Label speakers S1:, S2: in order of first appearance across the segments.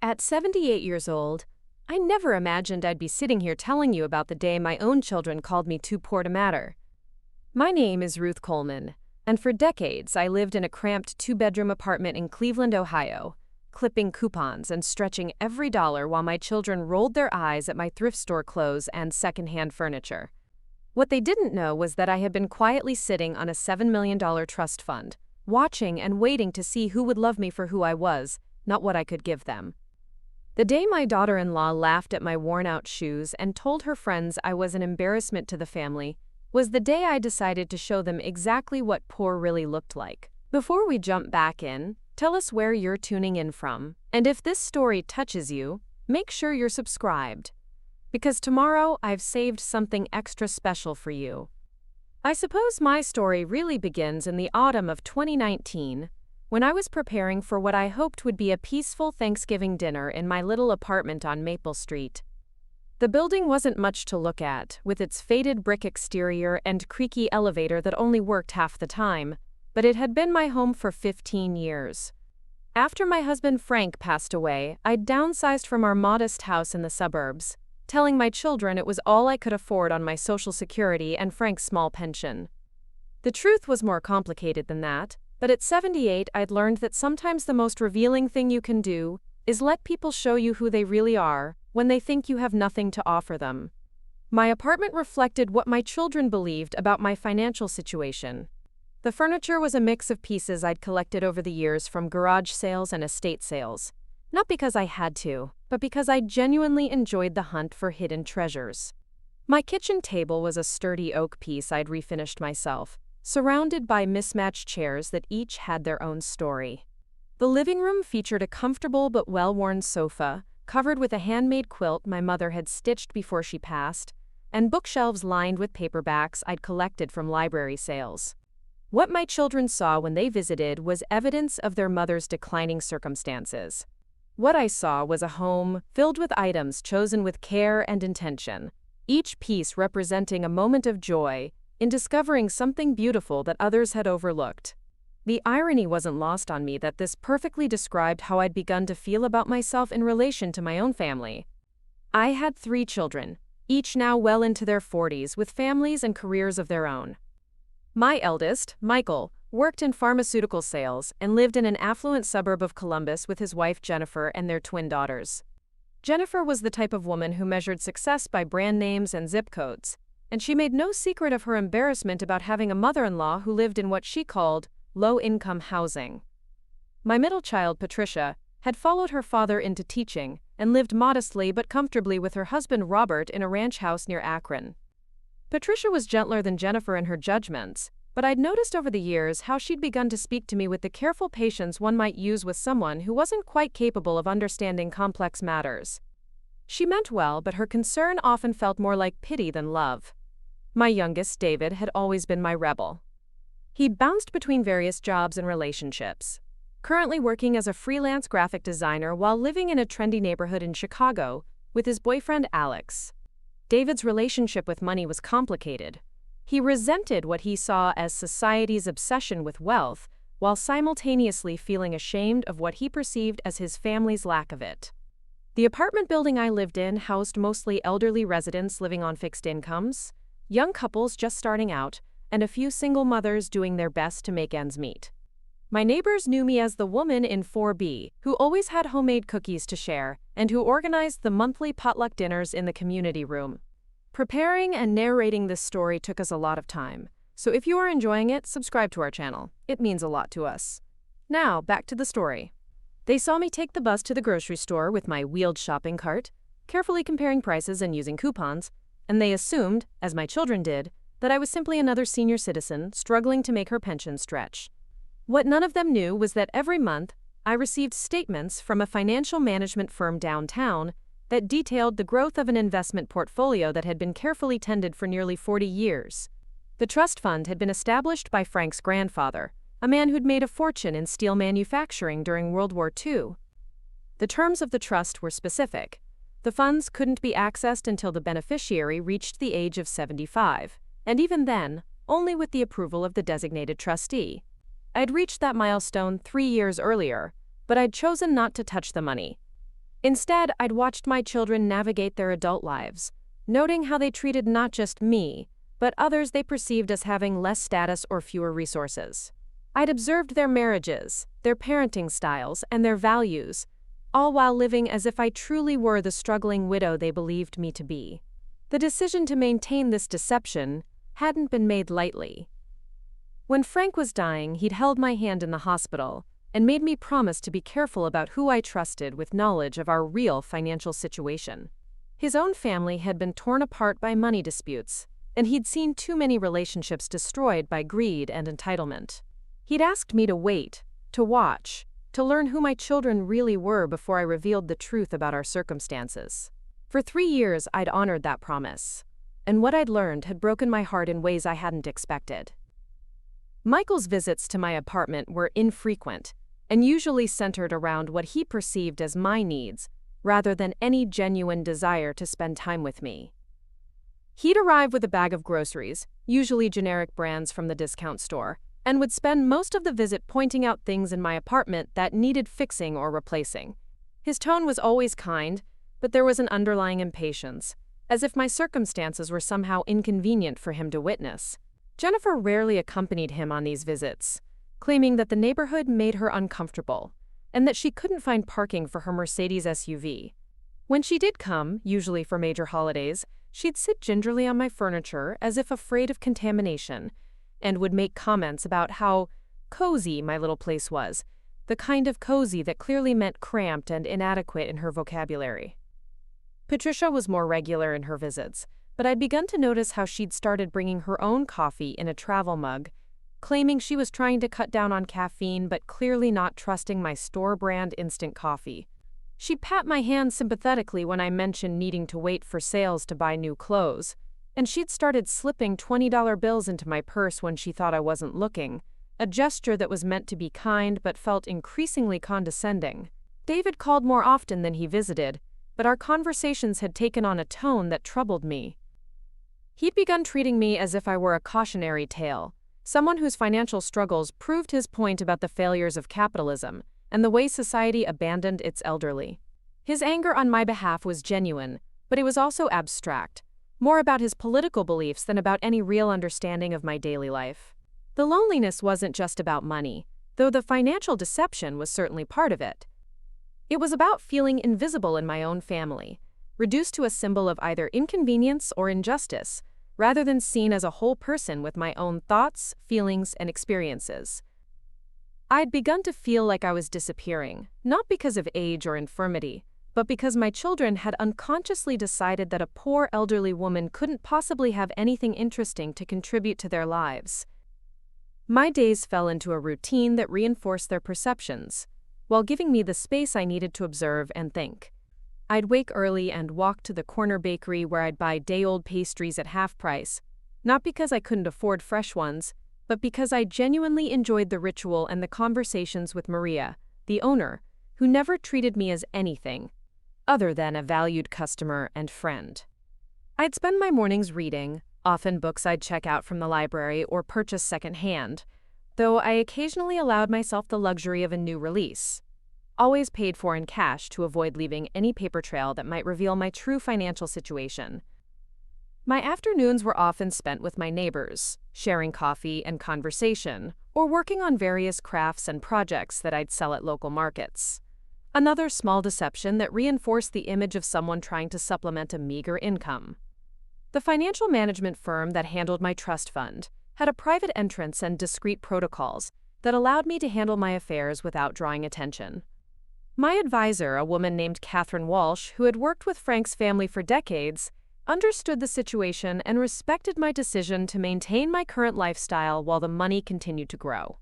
S1: At 78 years old, I never imagined I'd be sitting here telling you about the day my own children called me too poor to matter. My name is Ruth Coleman, and for decades I lived in a cramped two-bedroom apartment in Cleveland, Ohio, clipping coupons and stretching every dollar while my children rolled their eyes at my thrift store clothes and secondhand furniture. What they didn't know was that I had been quietly sitting on a $7 million trust fund, watching and waiting to see who would love me for who I was, not what I could give them. The day my daughter-in-law laughed at my worn-out shoes and told her friends I was an embarrassment to the family was the day I decided to show them exactly what poor really looked like. Before we jump back in, tell us where you're tuning in from, and if this story touches you, make sure you're subscribed. Because tomorrow I've saved something extra special for you. I suppose my story really begins in the autumn of 2019, when I was preparing for what I hoped would be a peaceful Thanksgiving dinner in my little apartment on Maple Street. The building wasn't much to look at, with its faded brick exterior and creaky elevator that only worked half the time, but it had been my home for 15 years. After my husband Frank passed away, I'd downsized from our modest house in the suburbs, telling my children it was all I could afford on my Social Security and Frank's small pension. The truth was more complicated than that, but at 78 I'd learned that sometimes the most revealing thing you can do is let people show you who they really are when they think you have nothing to offer them. My apartment reflected what my children believed about my financial situation. The furniture was a mix of pieces I'd collected over the years from garage sales and estate sales, not because I had to, but because I genuinely enjoyed the hunt for hidden treasures. My kitchen table was a sturdy oak piece I'd refinished myself, surrounded by mismatched chairs that each had their own story. The living room featured a comfortable but well-worn sofa, covered with a handmade quilt my mother had stitched before she passed, and bookshelves lined with paperbacks I'd collected from library sales. What my children saw when they visited was evidence of their mother's declining circumstances. What I saw was a home filled with items chosen with care and intention, each piece representing a moment of joy in discovering something beautiful that others had overlooked. The irony wasn't lost on me that this perfectly described how I'd begun to feel about myself in relation to my own family. I had 3 children, each now well into their 40s with families and careers of their own. My eldest, Michael, worked in pharmaceutical sales and lived in an affluent suburb of Columbus with his wife Jennifer and their twin daughters. Jennifer was the type of woman who measured success by brand names and zip codes, and she made no secret of her embarrassment about having a mother-in-law who lived in what she called low-income housing. My middle child, Patricia, had followed her father into teaching and lived modestly but comfortably with her husband Robert in a ranch house near Akron. Patricia was gentler than Jennifer in her judgments, but I'd noticed over the years how she'd begun to speak to me with the careful patience one might use with someone who wasn't quite capable of understanding complex matters. She meant well, but her concern often felt more like pity than love. My youngest, David, had always been my rebel. He bounced between various jobs and relationships, currently working as a freelance graphic designer while living in a trendy neighborhood in Chicago with his boyfriend Alex. David's relationship with money was complicated. He resented what he saw as society's obsession with wealth, while simultaneously feeling ashamed of what he perceived as his family's lack of it. The apartment building I lived in housed mostly elderly residents living on fixed incomes, young couples just starting out, and a few single mothers doing their best to make ends meet. My neighbors knew me as the woman in 4B, who always had homemade cookies to share, and who organized the monthly potluck dinners in the community room. Preparing and narrating this story took us a lot of time, so if you are enjoying it, subscribe to our channel. It means a lot to us. Now, back to the story. They saw me take the bus to the grocery store with my wheeled shopping cart, carefully comparing prices and using coupons, and they assumed, as my children did, that I was simply another senior citizen struggling to make her pension stretch. What none of them knew was that every month, I received statements from a financial management firm downtown that detailed the growth of an investment portfolio that had been carefully tended for nearly 40 years. The trust fund had been established by Frank's grandfather, a man who'd made a fortune in steel manufacturing during World War II. The terms of the trust were specific. The funds couldn't be accessed until the beneficiary reached the age of 75, and even then, only with the approval of the designated trustee. I'd reached that milestone 3 years earlier, but I'd chosen not to touch the money. Instead, I'd watched my children navigate their adult lives, noting how they treated not just me, but others they perceived as having less status or fewer resources. I'd observed their marriages, their parenting styles, and their values, all while living as if I truly were the struggling widow they believed me to be. The decision to maintain this deception hadn't been made lightly. When Frank was dying, he'd held my hand in the hospital and made me promise to be careful about who I trusted with knowledge of our real financial situation. His own family had been torn apart by money disputes, and he'd seen too many relationships destroyed by greed and entitlement. He'd asked me to wait, to watch, to learn who my children really were before I revealed the truth about our circumstances. For 3 years, I'd honored that promise, and what I'd learned had broken my heart in ways I hadn't expected. Michael's visits to my apartment were infrequent and usually centered around what he perceived as my needs, rather than any genuine desire to spend time with me. He'd arrive with a bag of groceries, usually generic brands from the discount store, and would spend most of the visit pointing out things in my apartment that needed fixing or replacing. His tone was always kind, but there was an underlying impatience, as if my circumstances were somehow inconvenient for him to witness. Jennifer rarely accompanied him on these visits, claiming that the neighborhood made her uncomfortable, and that she couldn't find parking for her Mercedes SUV. When she did come, usually for major holidays, she'd sit gingerly on my furniture as if afraid of contamination, and would make comments about how cozy my little place was, the kind of cozy that clearly meant cramped and inadequate in her vocabulary. Patricia was more regular in her visits, but I'd begun to notice how she'd started bringing her own coffee in a travel mug, claiming she was trying to cut down on caffeine but clearly not trusting my store-brand instant coffee. She'd pat my hand sympathetically when I mentioned needing to wait for sales to buy new clothes, and she'd started slipping $20 bills into my purse when she thought I wasn't looking, a gesture that was meant to be kind but felt increasingly condescending. David called more often than he visited, but our conversations had taken on a tone that troubled me. He'd begun treating me as if I were a cautionary tale, someone whose financial struggles proved his point about the failures of capitalism and the way society abandoned its elderly. His anger on my behalf was genuine, but it was also abstract, more about his political beliefs than about any real understanding of my daily life. The loneliness wasn't just about money, though the financial deception was certainly part of it. It was about feeling invisible in my own family, reduced to a symbol of either inconvenience or injustice, rather than seen as a whole person with my own thoughts, feelings, and experiences. I'd begun to feel like I was disappearing, not because of age or infirmity, but because my children had unconsciously decided that a poor elderly woman couldn't possibly have anything interesting to contribute to their lives. My days fell into a routine that reinforced their perceptions, while giving me the space I needed to observe and think. I'd wake early and walk to the corner bakery where I'd buy day-old pastries at half price, not because I couldn't afford fresh ones, but because I genuinely enjoyed the ritual and the conversations with Maria, the owner, who never treated me as anything other than a valued customer and friend. I'd spend my mornings reading, often books I'd check out from the library or purchase secondhand, though I occasionally allowed myself the luxury of a new release, always paid for in cash to avoid leaving any paper trail that might reveal my true financial situation. My afternoons were often spent with my neighbors, sharing coffee and conversation, or working on various crafts and projects that I'd sell at local markets. Another small deception that reinforced the image of someone trying to supplement a meager income. The financial management firm that handled my trust fund had a private entrance and discreet protocols that allowed me to handle my affairs without drawing attention. My advisor, a woman named Catherine Walsh, who had worked with Frank's family for decades, understood the situation and respected my decision to maintain my current lifestyle while the money continued to grow.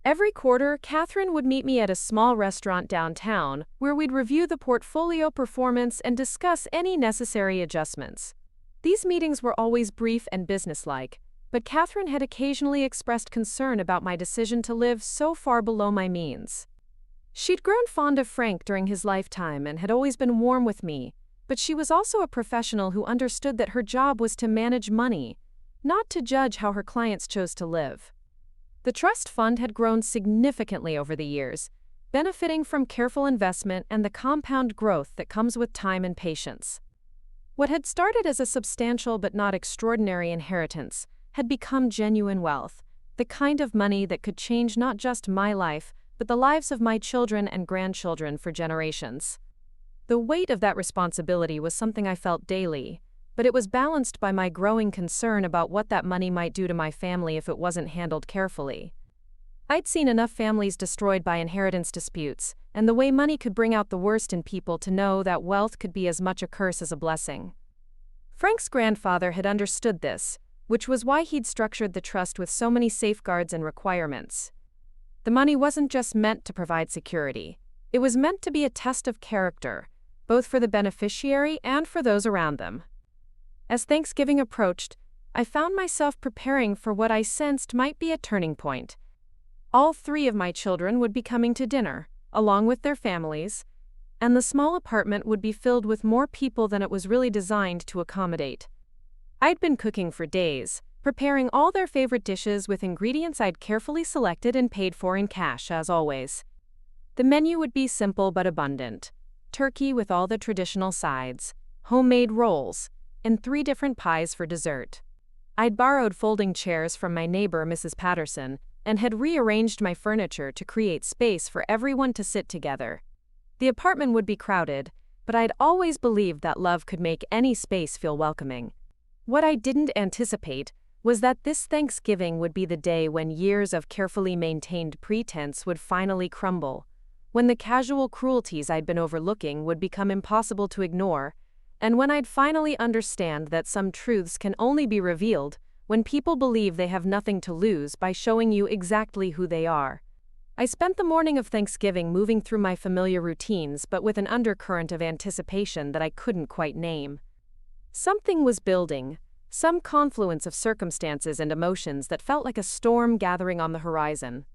S1: Every quarter, Catherine would meet me at a small restaurant downtown where we'd review the portfolio performance and discuss any necessary adjustments. These meetings were always brief and businesslike, but Catherine had occasionally expressed concern about my decision to live so far below my means. She'd grown fond of Frank during his lifetime and had always been warm with me, but she was also a professional who understood that her job was to manage money, not to judge how her clients chose to live. The trust fund had grown significantly over the years, benefiting from careful investment and the compound growth that comes with time and patience. What had started as a substantial but not extraordinary inheritance had become genuine wealth, the kind of money that could change not just my life, but the lives of my children and grandchildren for generations. The weight of that responsibility was something I felt daily, but it was balanced by my growing concern about what that money might do to my family if it wasn't handled carefully. I'd seen enough families destroyed by inheritance disputes, and the way money could bring out the worst in people to know that wealth could be as much a curse as a blessing. Frank's grandfather had understood this, which was why he'd structured the trust with so many safeguards and requirements. The money wasn't just meant to provide security. It was meant to be a test of character, both for the beneficiary and for those around them. As Thanksgiving approached, I found myself preparing for what I sensed might be a turning point. All 3 of my children would be coming to dinner, along with their families, and the small apartment would be filled with more people than it was really designed to accommodate. I'd been cooking for days, preparing all their favorite dishes with ingredients I'd carefully selected and paid for in cash, as always. The menu would be simple but abundant: turkey with all the traditional sides, homemade rolls, and 3 different pies for dessert. I'd borrowed folding chairs from my neighbor, Mrs. Patterson, and had rearranged my furniture to create space for everyone to sit together. The apartment would be crowded, but I'd always believed that love could make any space feel welcoming. What I didn't anticipate was that this Thanksgiving would be the day when years of carefully maintained pretense would finally crumble, when the casual cruelties I'd been overlooking would become impossible to ignore, and when I'd finally understand that some truths can only be revealed when people believe they have nothing to lose by showing you exactly who they are. I spent the morning of Thanksgiving moving through my familiar routines, but with an undercurrent of anticipation that I couldn't quite name. Something was building, some confluence of circumstances and emotions that felt like a storm gathering on the horizon.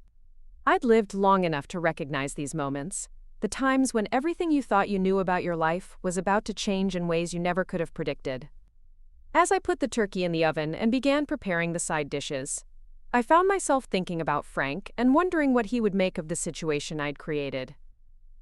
S1: I'd lived long enough to recognize these moments, the times when everything you thought you knew about your life was about to change in ways you never could have predicted. As I put the turkey in the oven and began preparing the side dishes, I found myself thinking about Frank and wondering what he would make of the situation I'd created.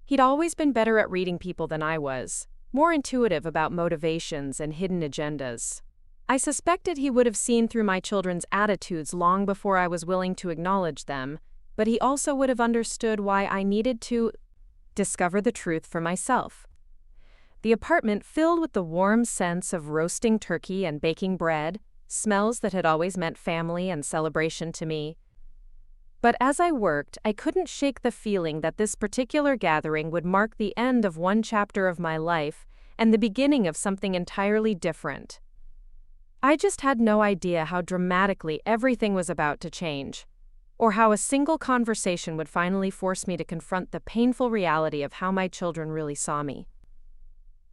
S1: He'd always been better at reading people than I was, more intuitive about motivations and hidden agendas. I suspected he would have seen through my children's attitudes long before I was willing to acknowledge them, but he also would have understood why I needed to discover the truth for myself. The apartment filled with the warm sense of roasting turkey and baking bread, smells that had always meant family and celebration to me. But as I worked, I couldn't shake the feeling that this particular gathering would mark the end of one chapter of my life and the beginning of something entirely different. I just had no idea how dramatically everything was about to change, or how a single conversation would finally force me to confront the painful reality of how my children really saw me.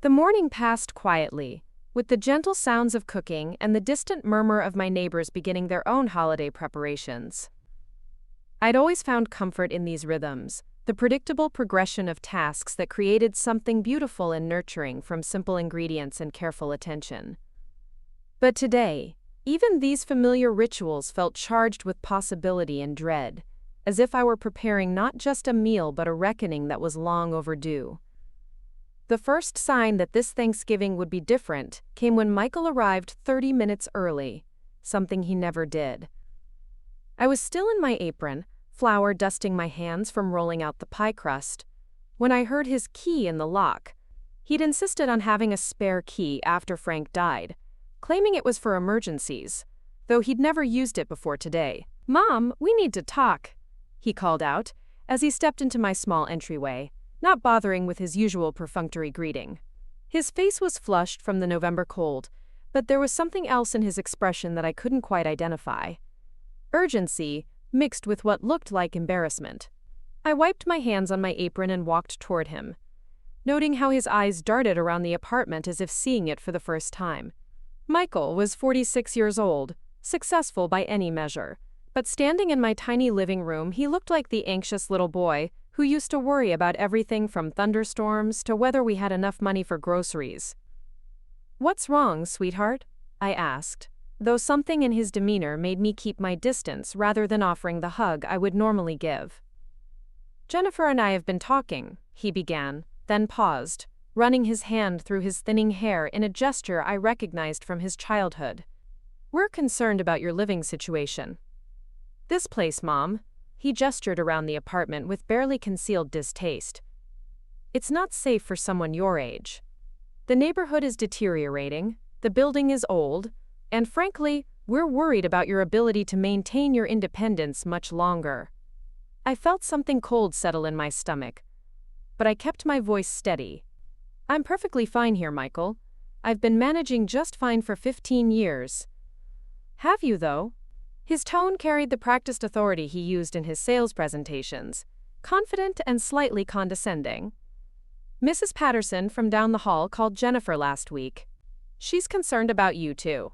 S1: The morning passed quietly, with the gentle sounds of cooking and the distant murmur of my neighbors beginning their own holiday preparations. I'd always found comfort in these rhythms, the predictable progression of tasks that created something beautiful and nurturing from simple ingredients and careful attention. But today, even these familiar rituals felt charged with possibility and dread, as if I were preparing not just a meal but a reckoning that was long overdue. The first sign that this Thanksgiving would be different came when Michael arrived 30 minutes early, something he never did. I was still in my apron, flour dusting my hands from rolling out the pie crust, when I heard his key in the lock. He'd insisted on having a spare key after Frank died, claiming it was for emergencies, though he'd never used it before today. "Mom, we need to talk," he called out, as he stepped into my small entryway, not bothering with his usual perfunctory greeting. His face was flushed from the November cold, but there was something else in his expression that I couldn't quite identify. Urgency, mixed with what looked like embarrassment. I wiped my hands on my apron and walked toward him, noting how his eyes darted around the apartment as if seeing it for the first time. Michael was 46 years old, successful by any measure, but standing in my tiny living room, he looked like the anxious little boy who used to worry about everything from thunderstorms to whether we had enough money for groceries. "What's wrong, sweetheart?" I asked, though something in his demeanor made me keep my distance rather than offering the hug I would normally give. Jennifer and I have been talking, he began, then paused, running his hand through his thinning hair in a gesture I recognized from his childhood. We're concerned about your living situation. This place, Mom. He gestured around the apartment with barely concealed distaste. It's not safe for someone your age. The neighborhood is deteriorating, the building is old, and frankly, we're worried about your ability to maintain your independence much longer. I felt something cold settle in my stomach, but I kept my voice steady. I'm perfectly fine here, Michael. I've been managing just fine for 15 years. Have you, though? His tone carried the practiced authority he used in his sales presentations, confident and slightly condescending. Mrs. Patterson from down the hall called Jennifer last week. She's concerned about you, too.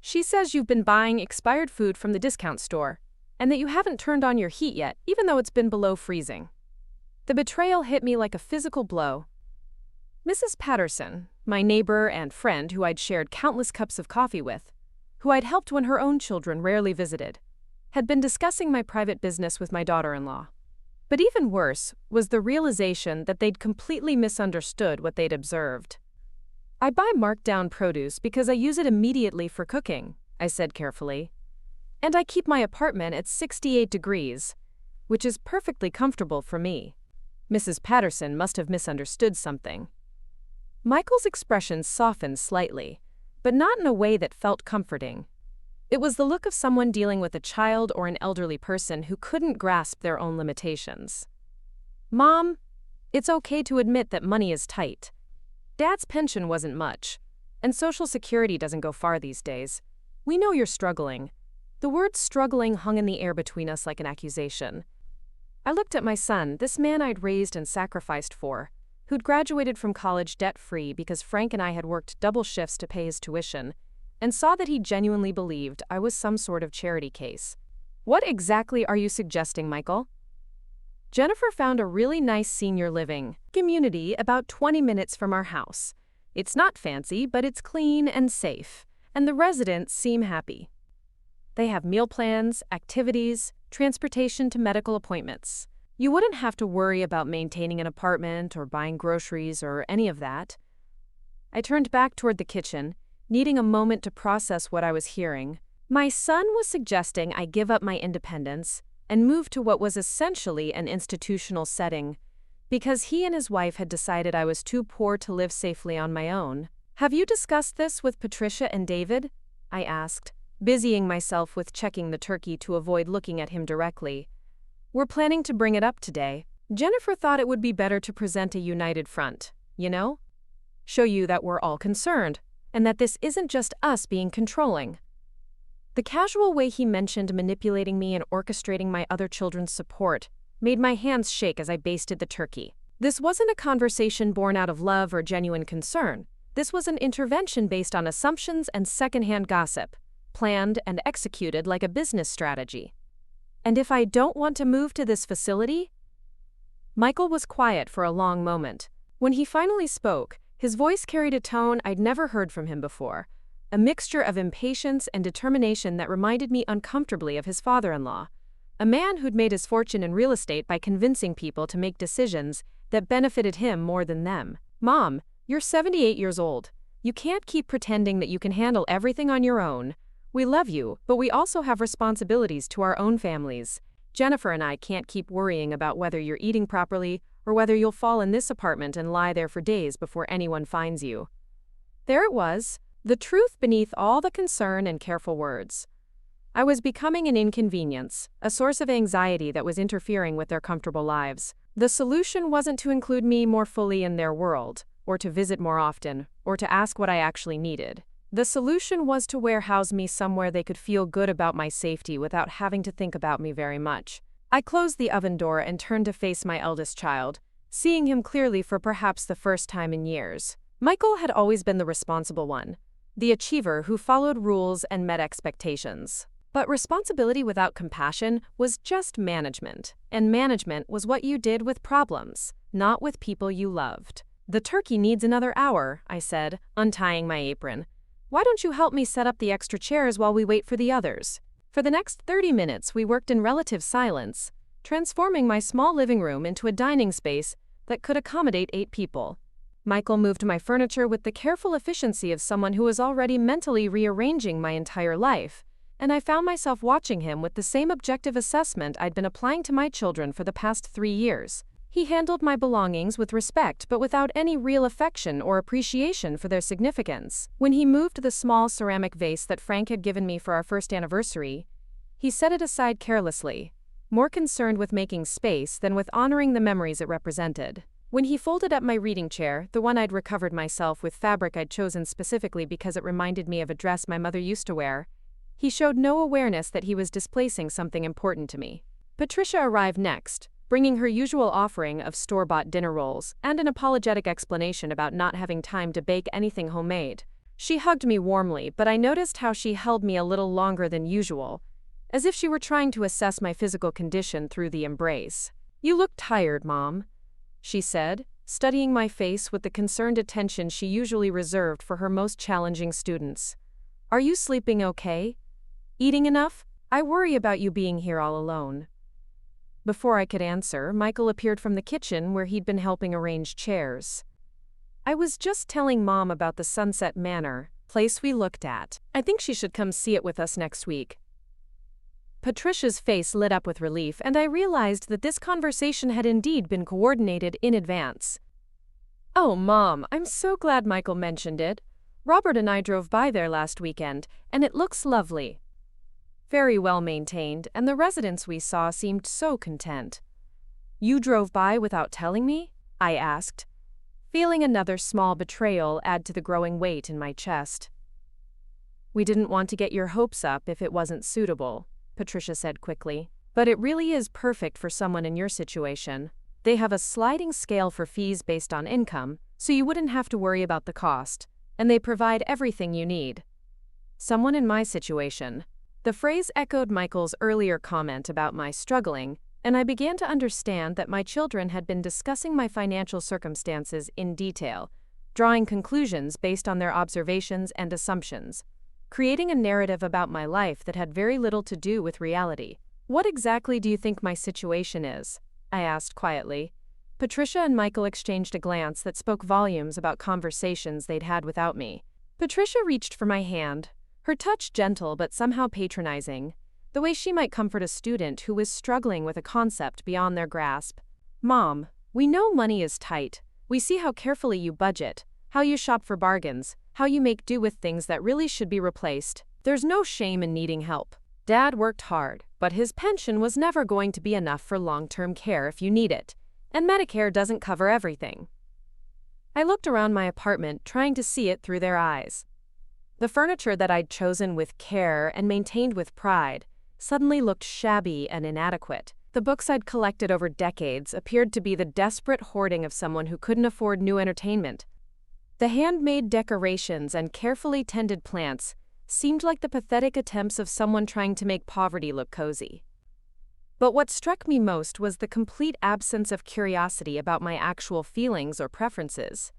S1: She says you've been buying expired food from the discount store, and that you haven't turned on your heat yet, even though it's been below freezing. The betrayal hit me like a physical blow. Mrs. Patterson, my neighbor and friend who I'd shared countless cups of coffee with, who I'd helped when her own children rarely visited, had been discussing my private business with my daughter-in-law. But even worse was the realization that they'd completely misunderstood what they'd observed. I buy marked-down produce because I use it immediately for cooking, I said carefully. And I keep my apartment at 68 degrees, which is perfectly comfortable for me. Mrs. Patterson must have misunderstood something. Michael's expression softened slightly, but not in a way that felt comforting. It was the look of someone dealing with a child or an elderly person who couldn't grasp their own limitations. Mom, it's okay to admit that money is tight. Dad's pension wasn't much, and Social Security doesn't go far these days. We know you're struggling. The word struggling hung in the air between us like an accusation. I looked at my son, this man I'd raised and sacrificed for, who'd graduated from college debt-free because Frank and I had worked double shifts to pay his tuition, and saw that he genuinely believed I was some sort of charity case. What exactly are you suggesting, Michael? Jennifer found a really nice senior living community about 20 minutes from our house. It's not fancy, but it's clean and safe, and the residents seem happy. They have meal plans, activities, transportation to medical appointments. You wouldn't have to worry about maintaining an apartment or buying groceries or any of that. I turned back toward the kitchen, needing a moment to process what I was hearing. My son was suggesting I give up my independence and move to what was essentially an institutional setting, because he and his wife had decided I was too poor to live safely on my own. Have you discussed this with Patricia and David? I asked, busying myself with checking the turkey to avoid looking at him directly. We're planning to bring it up today. Jennifer thought it would be better to present a united front, you know? Show you that we're all concerned, and that this isn't just us being controlling. The casual way he mentioned manipulating me and orchestrating my other children's support made my hands shake as I basted the turkey. This wasn't a conversation born out of love or genuine concern. This was an intervention based on assumptions and secondhand gossip, planned and executed like a business strategy. And if I don't want to move to this facility? Michael was quiet for a long moment. When he finally spoke, his voice carried a tone I'd never heard from him before, a mixture of impatience and determination that reminded me uncomfortably of his father-in-law, a man who'd made his fortune in real estate by convincing people to make decisions that benefited him more than them. Mom, you're 78 years old. You can't keep pretending that you can handle everything on your own. We love you, but we also have responsibilities to our own families. Jennifer and I can't keep worrying about whether you're eating properly or whether you'll fall in this apartment and lie there for days before anyone finds you. There it was, the truth beneath all the concern and careful words. I was becoming an inconvenience, a source of anxiety that was interfering with their comfortable lives. The solution wasn't to include me more fully in their world, or to visit more often, or to ask what I actually needed. The solution was to warehouse me somewhere they could feel good about my safety without having to think about me very much. I closed the oven door and turned to face my eldest child, seeing him clearly for perhaps the first time in years. Michael had always been the responsible one, the achiever who followed rules and met expectations. But responsibility without compassion was just management, and management was what you did with problems, not with people you loved. The turkey needs another hour, I said, untying my apron. Why don't you help me set up the extra chairs while we wait for the others? For the next 30 minutes, we worked in relative silence, transforming my small living room into a dining space that could accommodate 8 people. Michael moved my furniture with the careful efficiency of someone who was already mentally rearranging my entire life, and I found myself watching him with the same objective assessment I'd been applying to my children for the past 3 years. He handled my belongings with respect but without any real affection or appreciation for their significance. When he moved the small ceramic vase that Frank had given me for our first anniversary, he set it aside carelessly, more concerned with making space than with honoring the memories it represented. When he folded up my reading chair, the one I'd recovered myself with fabric I'd chosen specifically because it reminded me of a dress my mother used to wear, he showed no awareness that he was displacing something important to me. Patricia arrived next, bringing her usual offering of store-bought dinner rolls and an apologetic explanation about not having time to bake anything homemade. She hugged me warmly, but I noticed how she held me a little longer than usual, as if she were trying to assess my physical condition through the embrace. "You look tired, Mom," she said, studying my face with the concerned attention she usually reserved for her most challenging students. "Are you sleeping okay? Eating enough? I worry about you being here all alone." Before I could answer, Michael appeared from the kitchen where he'd been helping arrange chairs. "I was just telling Mom about the Sunset Manor place we looked at. I think she should come see it with us next week." Patricia's face lit up with relief, and I realized that this conversation had indeed been coordinated in advance. "Oh, Mom, I'm so glad Michael mentioned it. Robert and I drove by there last weekend, and it looks lovely. Very well maintained, and the residents we saw seemed so content." "You drove by without telling me?" I asked, feeling another small betrayal add to the growing weight in my chest. "We didn't want to get your hopes up if it wasn't suitable," Patricia said quickly. "But it really is perfect for someone in your situation. They have a sliding scale for fees based on income, so you wouldn't have to worry about the cost, and they provide everything you need." Someone in my situation. The phrase echoed Michael's earlier comment about my struggling, and I began to understand that my children had been discussing my financial circumstances in detail, drawing conclusions based on their observations and assumptions, creating a narrative about my life that had very little to do with reality. "What exactly do you think my situation is?" I asked quietly. Patricia and Michael exchanged a glance that spoke volumes about conversations they'd had without me. Patricia reached for my hand, her touch gentle but somehow patronizing, the way she might comfort a student who was struggling with a concept beyond their grasp. "Mom, we know money is tight. We see how carefully you budget, how you shop for bargains, how you make do with things that really should be replaced. There's no shame in needing help. Dad worked hard, but his pension was never going to be enough for long-term care if you need it, and Medicare doesn't cover everything." I looked around my apartment, trying to see it through their eyes. The furniture that I'd chosen with care and maintained with pride suddenly looked shabby and inadequate. The books I'd collected over decades appeared to be the desperate hoarding of someone who couldn't afford new entertainment. The handmade decorations and carefully tended plants seemed like the pathetic attempts of someone trying to make poverty look cozy. But what struck me most was the complete absence of curiosity about my actual feelings or preferences.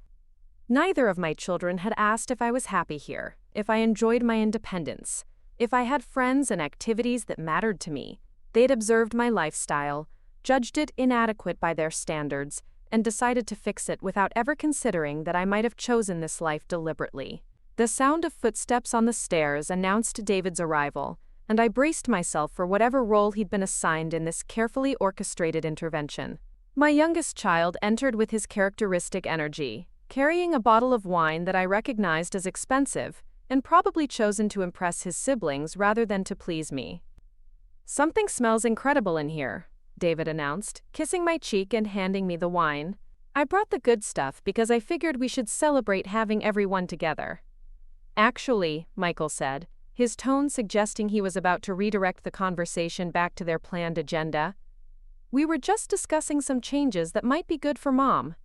S1: Neither of my children had asked if I was happy here, if I enjoyed my independence, if I had friends and activities that mattered to me. They'd observed my lifestyle, judged it inadequate by their standards, and decided to fix it without ever considering that I might have chosen this life deliberately. The sound of footsteps on the stairs announced David's arrival, and I braced myself for whatever role he'd been assigned in this carefully orchestrated intervention. My youngest child entered with his characteristic energy, carrying a bottle of wine that I recognized as expensive and probably chosen to impress his siblings rather than to please me. "Something smells incredible in here," David announced, kissing my cheek and handing me the wine. "I brought the good stuff because I figured we should celebrate having everyone together." "Actually," Michael said, his tone suggesting he was about to redirect the conversation back to their planned agenda, "we were just discussing some changes that might be good for Mom."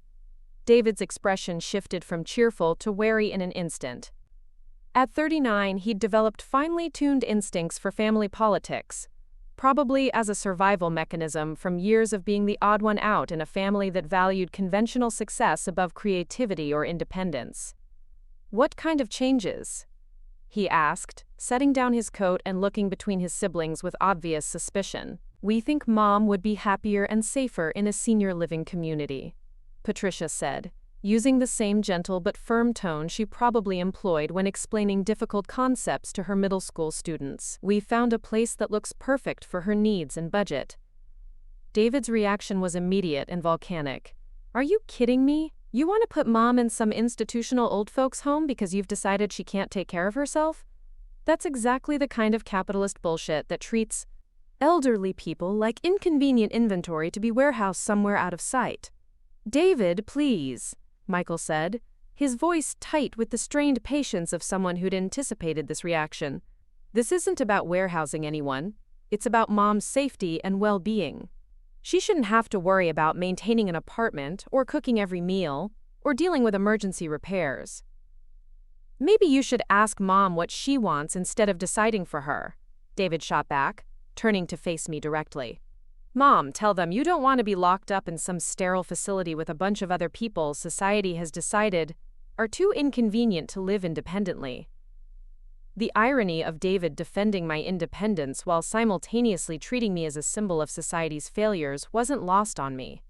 S1: David's expression shifted from cheerful to wary in an instant. At 39, he'd developed finely tuned instincts for family politics, probably as a survival mechanism from years of being the odd one out in a family that valued conventional success above creativity or independence. "What kind of changes?" he asked, setting down his coat and looking between his siblings with obvious suspicion. "We think Mom would be happier and safer in a senior living community," Patricia said, using the same gentle but firm tone she probably employed when explaining difficult concepts to her middle school students. "We found a place that looks perfect for her needs and budget." David's reaction was immediate and volcanic. "Are you kidding me? You want to put Mom in some institutional old folks' home because you've decided she can't take care of herself? That's exactly the kind of capitalist bullshit that treats elderly people like inconvenient inventory to be warehoused somewhere out of sight." "David, please," Michael said, his voice tight with the strained patience of someone who'd anticipated this reaction. "This isn't about warehousing anyone. It's about Mom's safety and well-being. She shouldn't have to worry about maintaining an apartment or cooking every meal or dealing with emergency repairs. Maybe you should ask Mom what she wants instead of deciding for her," David shot back, turning to face me directly. "Mom, tell them you don't want to be locked up in some sterile facility with a bunch of other people society has decided are too inconvenient to live independently." The irony of David defending my independence while simultaneously treating me as a symbol of society's failures wasn't lost on me.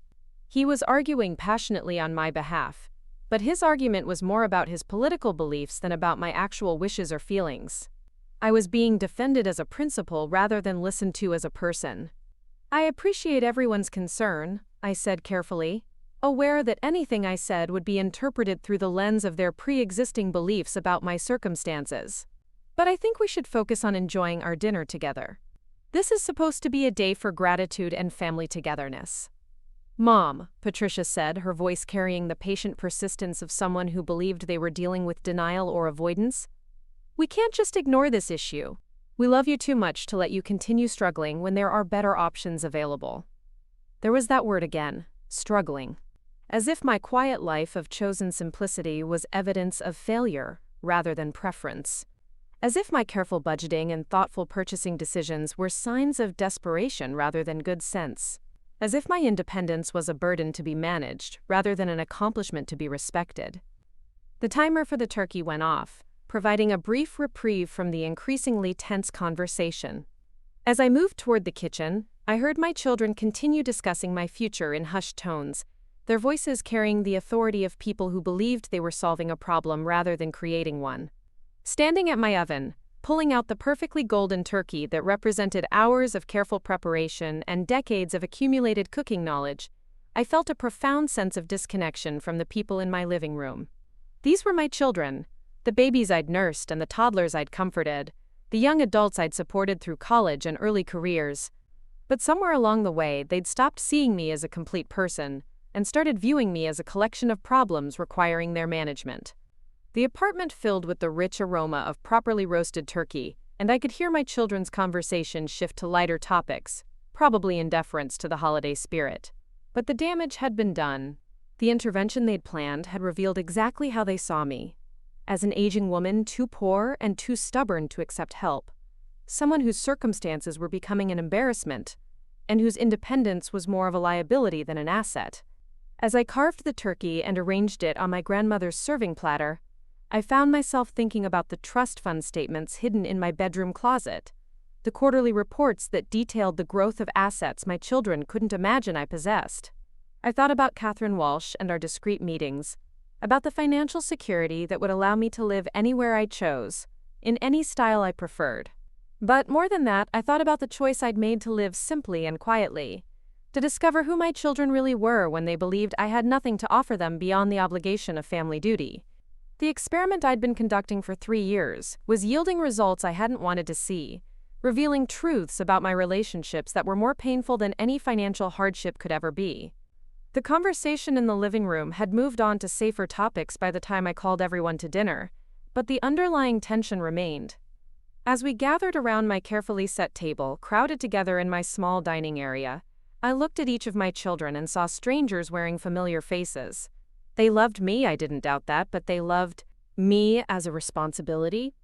S1: He was arguing passionately on my behalf, but his argument was more about his political beliefs than about my actual wishes or feelings. I was being defended as a principle rather than listened to as a person. "I appreciate everyone's concern," I said carefully, aware that anything I said would be interpreted through the lens of their pre-existing beliefs about my circumstances. "But I think we should focus on enjoying our dinner together. This is supposed to be a day for gratitude and family togetherness." "Mom," Patricia said, her voice carrying the patient persistence of someone who believed they were dealing with denial or avoidance, "we can't just ignore this issue. We love you too much to let you continue struggling when there are better options available." There was that word again, struggling. As if my quiet life of chosen simplicity was evidence of failure rather than preference. As if my careful budgeting and thoughtful purchasing decisions were signs of desperation rather than good sense. As if my independence was a burden to be managed rather than an accomplishment to be respected. The timer for the turkey went off, providing a brief reprieve from the increasingly tense conversation. As I moved toward the kitchen, I heard my children continue discussing my future in hushed tones, their voices carrying the authority of people who believed they were solving a problem rather than creating one. Standing at my oven, pulling out the perfectly golden turkey that represented hours of careful preparation and decades of accumulated cooking knowledge, I felt a profound sense of disconnection from the people in my living room. These were my children, the babies I'd nursed and the toddlers I'd comforted, the young adults I'd supported through college and early careers. But somewhere along the way, they'd stopped seeing me as a complete person and started viewing me as a collection of problems requiring their management. The apartment filled with the rich aroma of properly roasted turkey, and I could hear my children's conversation shift to lighter topics, probably in deference to the holiday spirit. But the damage had been done. The intervention they'd planned had revealed exactly how they saw me. As an aging woman too poor and too stubborn to accept help. Someone whose circumstances were becoming an embarrassment, and whose independence was more of a liability than an asset. As I carved the turkey and arranged it on my grandmother's serving platter, I found myself thinking about the trust fund statements hidden in my bedroom closet, the quarterly reports that detailed the growth of assets my children couldn't imagine I possessed. I thought about Catherine Walsh and our discreet meetings, about the financial security that would allow me to live anywhere I chose, in any style I preferred. But more than that, I thought about the choice I'd made to live simply and quietly, to discover who my children really were when they believed I had nothing to offer them beyond the obligation of family duty. The experiment I'd been conducting for 3 years was yielding results I hadn't wanted to see, revealing truths about my relationships that were more painful than any financial hardship could ever be. The conversation in the living room had moved on to safer topics by the time I called everyone to dinner, but the underlying tension remained. As we gathered around my carefully set table, crowded together in my small dining area, I looked at each of my children and saw strangers wearing familiar faces. They loved me, I didn't doubt that, but they loved me as a responsibility,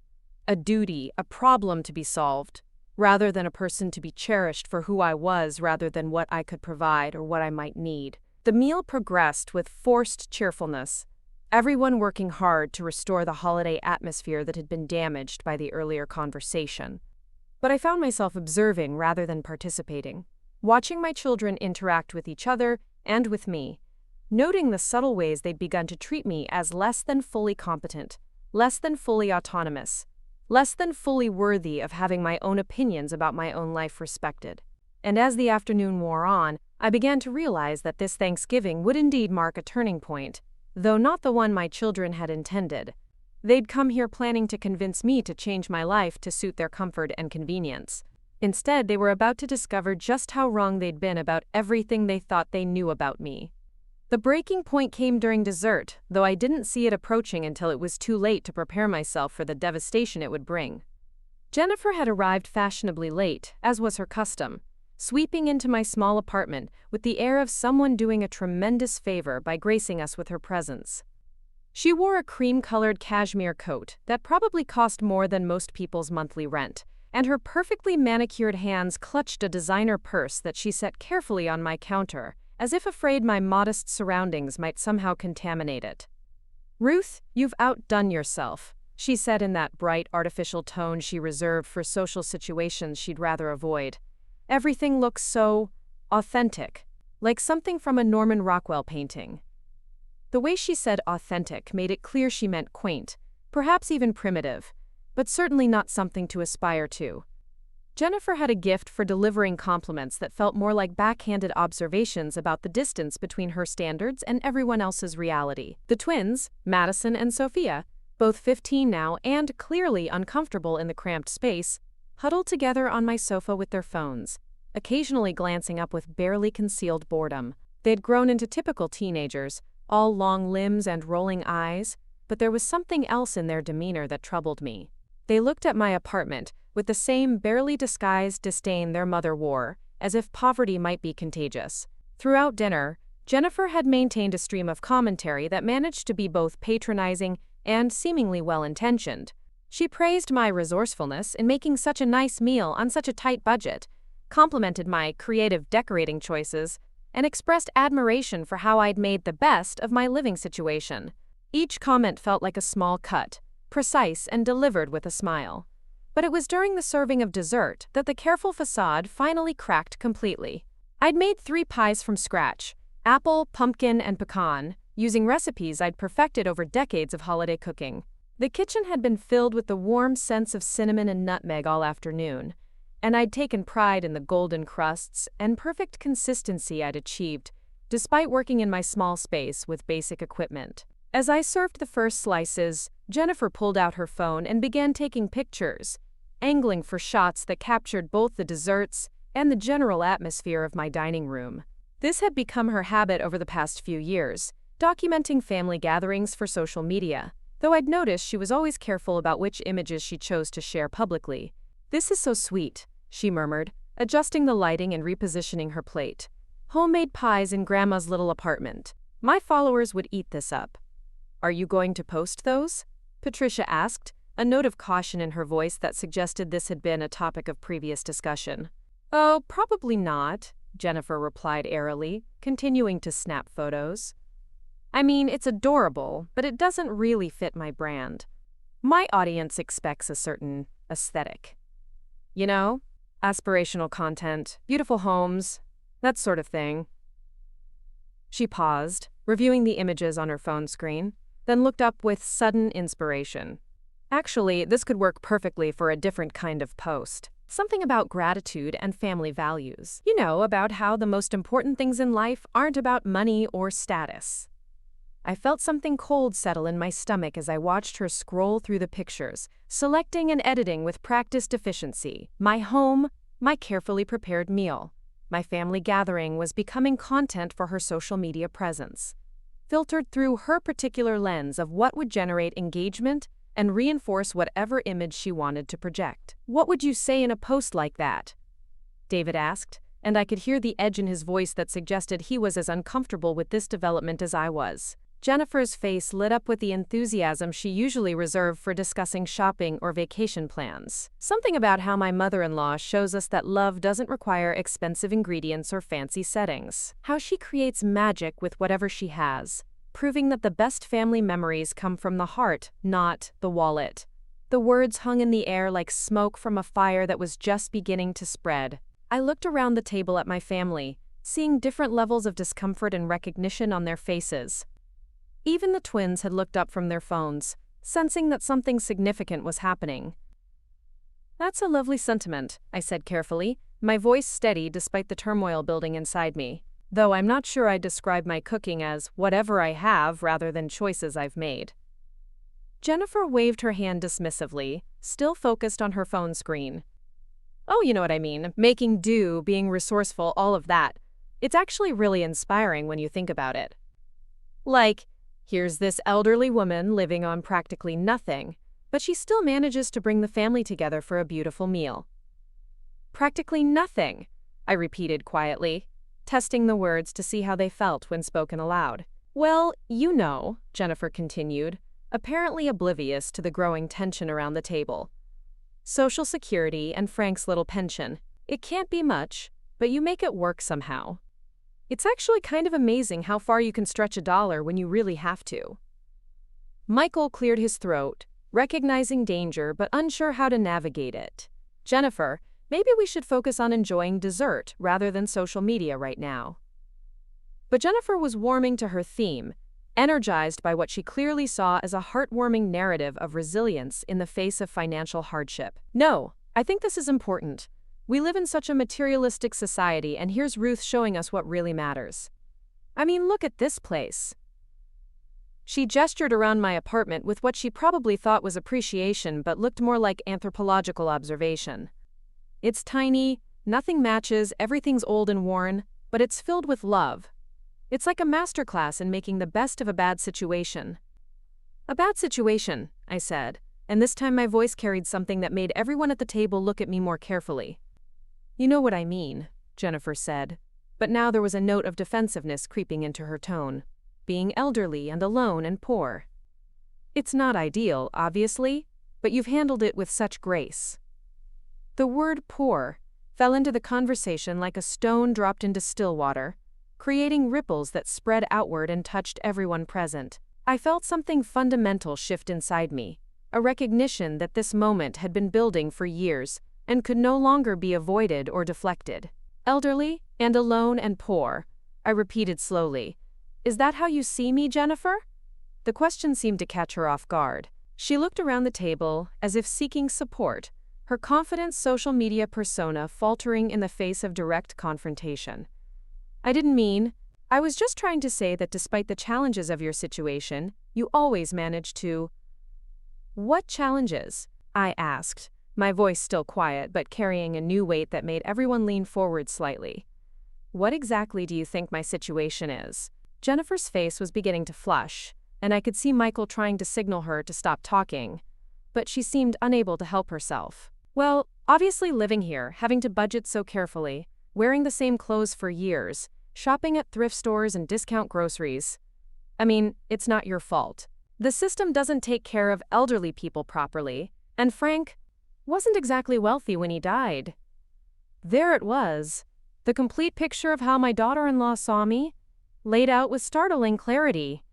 S1: a duty, a problem to be solved, rather than a person to be cherished for who I was rather than what I could provide or what I might need. The meal progressed with forced cheerfulness, everyone working hard to restore the holiday atmosphere that had been damaged by the earlier conversation. But I found myself observing rather than participating. watching my children interact with each other and with me, noting the subtle ways they'd begun to treat me as less than fully competent, less than fully autonomous, less than fully worthy of having my own opinions about my own life respected. And as the afternoon wore on, I began to realize that this Thanksgiving would indeed mark a turning point, though not the one my children had intended. They'd come here planning to convince me to change my life to suit their comfort and convenience. Instead, they were about to discover just how wrong they'd been about everything they thought they knew about me. The breaking point came during dessert, though I didn't see it approaching until it was too late to prepare myself for the devastation it would bring. Jennifer had arrived fashionably late, as was her custom, sweeping into my small apartment with the air of someone doing a tremendous favor by gracing us with her presence. She wore a cream-colored cashmere coat that probably cost more than most people's monthly rent, and her perfectly manicured hands clutched a designer purse that she set carefully on my counter, as if afraid my modest surroundings might somehow contaminate it. "Ruth, you've outdone yourself," she said in that bright, artificial tone she reserved for social situations she'd rather avoid. "Everything looks so authentic, like something from a Norman Rockwell painting." The way she said authentic made it clear she meant quaint, perhaps even primitive, but certainly not something to aspire to. Jennifer had a gift for delivering compliments that felt more like backhanded observations about the distance between her standards and everyone else's reality. The twins, Madison and Sophia, both 15 now and clearly uncomfortable in the cramped space, huddled together on my sofa with their phones, occasionally glancing up with barely concealed boredom. They'd grown into typical teenagers, all long limbs and rolling eyes, but there was something else in their demeanor that troubled me. They looked at my apartment with the same barely disguised disdain their mother wore, as if poverty might be contagious. Throughout dinner, Jennifer had maintained a stream of commentary that managed to be both patronizing and seemingly well-intentioned. She praised my resourcefulness in making such a nice meal on such a tight budget, complimented my creative decorating choices, and expressed admiration for how I'd made the best of my living situation. Each comment felt like a small cut, precise and delivered with a smile. But it was during the serving of dessert that the careful facade finally cracked completely. I'd made 3 pies from scratch, apple, pumpkin, and pecan, using recipes I'd perfected over decades of holiday cooking. The kitchen had been filled with the warm scents of cinnamon and nutmeg all afternoon, and I'd taken pride in the golden crusts and perfect consistency I'd achieved, despite working in my small space with basic equipment. As I served the first slices, Jennifer pulled out her phone and began taking pictures, angling for shots that captured both the desserts and the general atmosphere of my dining room. This had become her habit over the past few years, documenting family gatherings for social media, though I'd noticed she was always careful about which images she chose to share publicly. "This is so sweet," she murmured, adjusting the lighting and repositioning her plate. "Homemade pies in Grandma's little apartment. My followers would eat this up." "Are you going to post those?" Patricia asked, a note of caution in her voice that suggested this had been a topic of previous discussion. "Oh, probably not," Jennifer replied airily, continuing to snap photos. "I mean, it's adorable, but it doesn't really fit my brand. My audience expects a certain aesthetic. You know, aspirational content, beautiful homes, that sort of thing." She paused, reviewing the images on her phone screen, then looked up with sudden inspiration. "Actually, this could work perfectly for a different kind of post. Something about gratitude and family values. You know, about how the most important things in life aren't about money or status." I felt something cold settle in my stomach as I watched her scroll through the pictures, selecting and editing with practiced efficiency. My home, my carefully prepared meal, my family gathering was becoming content for her social media presence, filtered through her particular lens of what would generate engagement and reinforce whatever image she wanted to project. "What would you say in a post like that?" David asked, and I could hear the edge in his voice that suggested he was as uncomfortable with this development as I was. Jennifer's face lit up with the enthusiasm she usually reserved for discussing shopping or vacation plans. "Something about how my mother-in-law shows us that love doesn't require expensive ingredients or fancy settings. How she creates magic with whatever she has, proving that the best family memories come from the heart, not the wallet." The words hung in the air like smoke from a fire that was just beginning to spread. I looked around the table at my family, seeing different levels of discomfort and recognition on their faces. Even the twins had looked up from their phones, sensing that something significant was happening. "That's a lovely sentiment," I said carefully, my voice steady despite the turmoil building inside me. Though I'm not sure I'd describe my cooking as whatever I have rather than choices I've made. Jennifer waved her hand dismissively, still focused on her phone screen. "Oh, you know what I mean. Making do, being resourceful, all of that. It's actually really inspiring when you think about it. Like, here's this elderly woman living on practically nothing, but she still manages to bring the family together for a beautiful meal." "Practically nothing," I repeated quietly, testing the words to see how they felt when spoken aloud. "Well, you know," Jennifer continued, apparently oblivious to the growing tension around the table. "Social Security and Frank's little pension. It can't be much, but you make it work somehow. It's actually kind of amazing how far you can stretch a dollar when you really have to." Michael cleared his throat, recognizing danger but unsure how to navigate it. "Jennifer, maybe we should focus on enjoying dessert rather than social media right now." But Jennifer was warming to her theme, energized by what she clearly saw as a heartwarming narrative of resilience in the face of financial hardship. "No, I think this is important. We live in such a materialistic society, and here's Ruth showing us what really matters. I mean, look at this place." She gestured around my apartment with what she probably thought was appreciation but looked more like anthropological observation. "It's tiny, nothing matches, everything's old and worn, but it's filled with love. It's like a masterclass in making the best of a bad situation." "A bad situation," I said, and this time my voice carried something that made everyone at the table look at me more carefully. "You know what I mean," Jennifer said, but now there was a note of defensiveness creeping into her tone. "Being elderly and alone and poor. It's not ideal, obviously, but you've handled it with such grace." The word poor fell into the conversation like a stone dropped into still water, creating ripples that spread outward and touched everyone present. I felt something fundamental shift inside me, a recognition that this moment had been building for years and could no longer be avoided or deflected. "Elderly and alone and poor," I repeated slowly. "Is that how you see me, Jennifer?" The question seemed to catch her off guard. She looked around the table as if seeking support, her confident social media persona faltering in the face of direct confrontation. I was just trying to say that despite the challenges of your situation, you always manage to." "What challenges?" I asked, my voice still quiet but carrying a new weight that made everyone lean forward slightly. "What exactly do you think my situation is?" Jennifer's face was beginning to flush, and I could see Michael trying to signal her to stop talking, but she seemed unable to help herself. "Well, obviously living here, having to budget so carefully, wearing the same clothes for years, shopping at thrift stores and discount groceries. I mean, it's not your fault. The system doesn't take care of elderly people properly, and Frank wasn't exactly wealthy when he died." There it was, the complete picture of how my daughter-in-law saw me, laid out with startling clarity.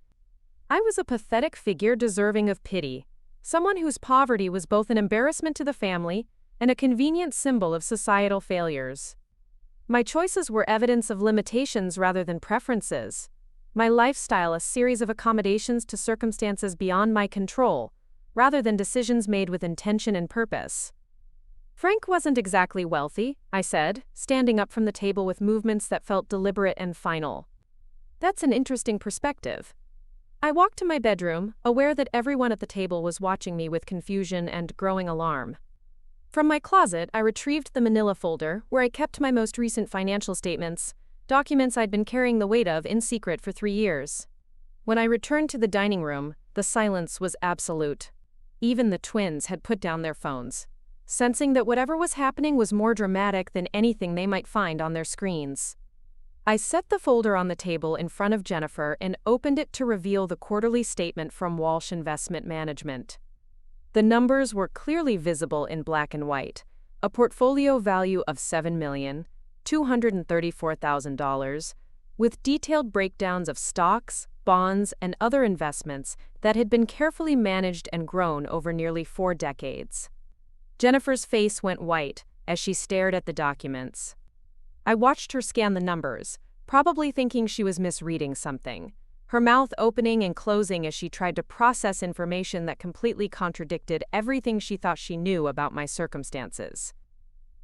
S1: I was a pathetic figure deserving of pity, someone whose poverty was both an embarrassment to the family and a convenient symbol of societal failures. My choices were evidence of limitations rather than preferences. My lifestyle a series of accommodations to circumstances beyond my control, rather than decisions made with intention and purpose. "Frank wasn't exactly wealthy," I said, standing up from the table with movements that felt deliberate and final. "That's an interesting perspective." I walked to my bedroom, aware that everyone at the table was watching me with confusion and growing alarm. From my closet, I retrieved the manila folder where I kept my most recent financial statements, documents I'd been carrying the weight of in secret for 3 years. When I returned to the dining room, the silence was absolute. Even the twins had put down their phones, sensing that whatever was happening was more dramatic than anything they might find on their screens. I set the folder on the table in front of Jennifer and opened it to reveal the quarterly statement from Walsh Investment Management. The numbers were clearly visible in black and white, a portfolio value of $7,234,000, with detailed breakdowns of stocks, bonds, and other investments that had been carefully managed and grown over nearly 4 decades. Jennifer's face went white as she stared at the documents. I watched her scan the numbers, probably thinking she was misreading something, her mouth opening and closing as she tried to process information that completely contradicted everything she thought she knew about my circumstances.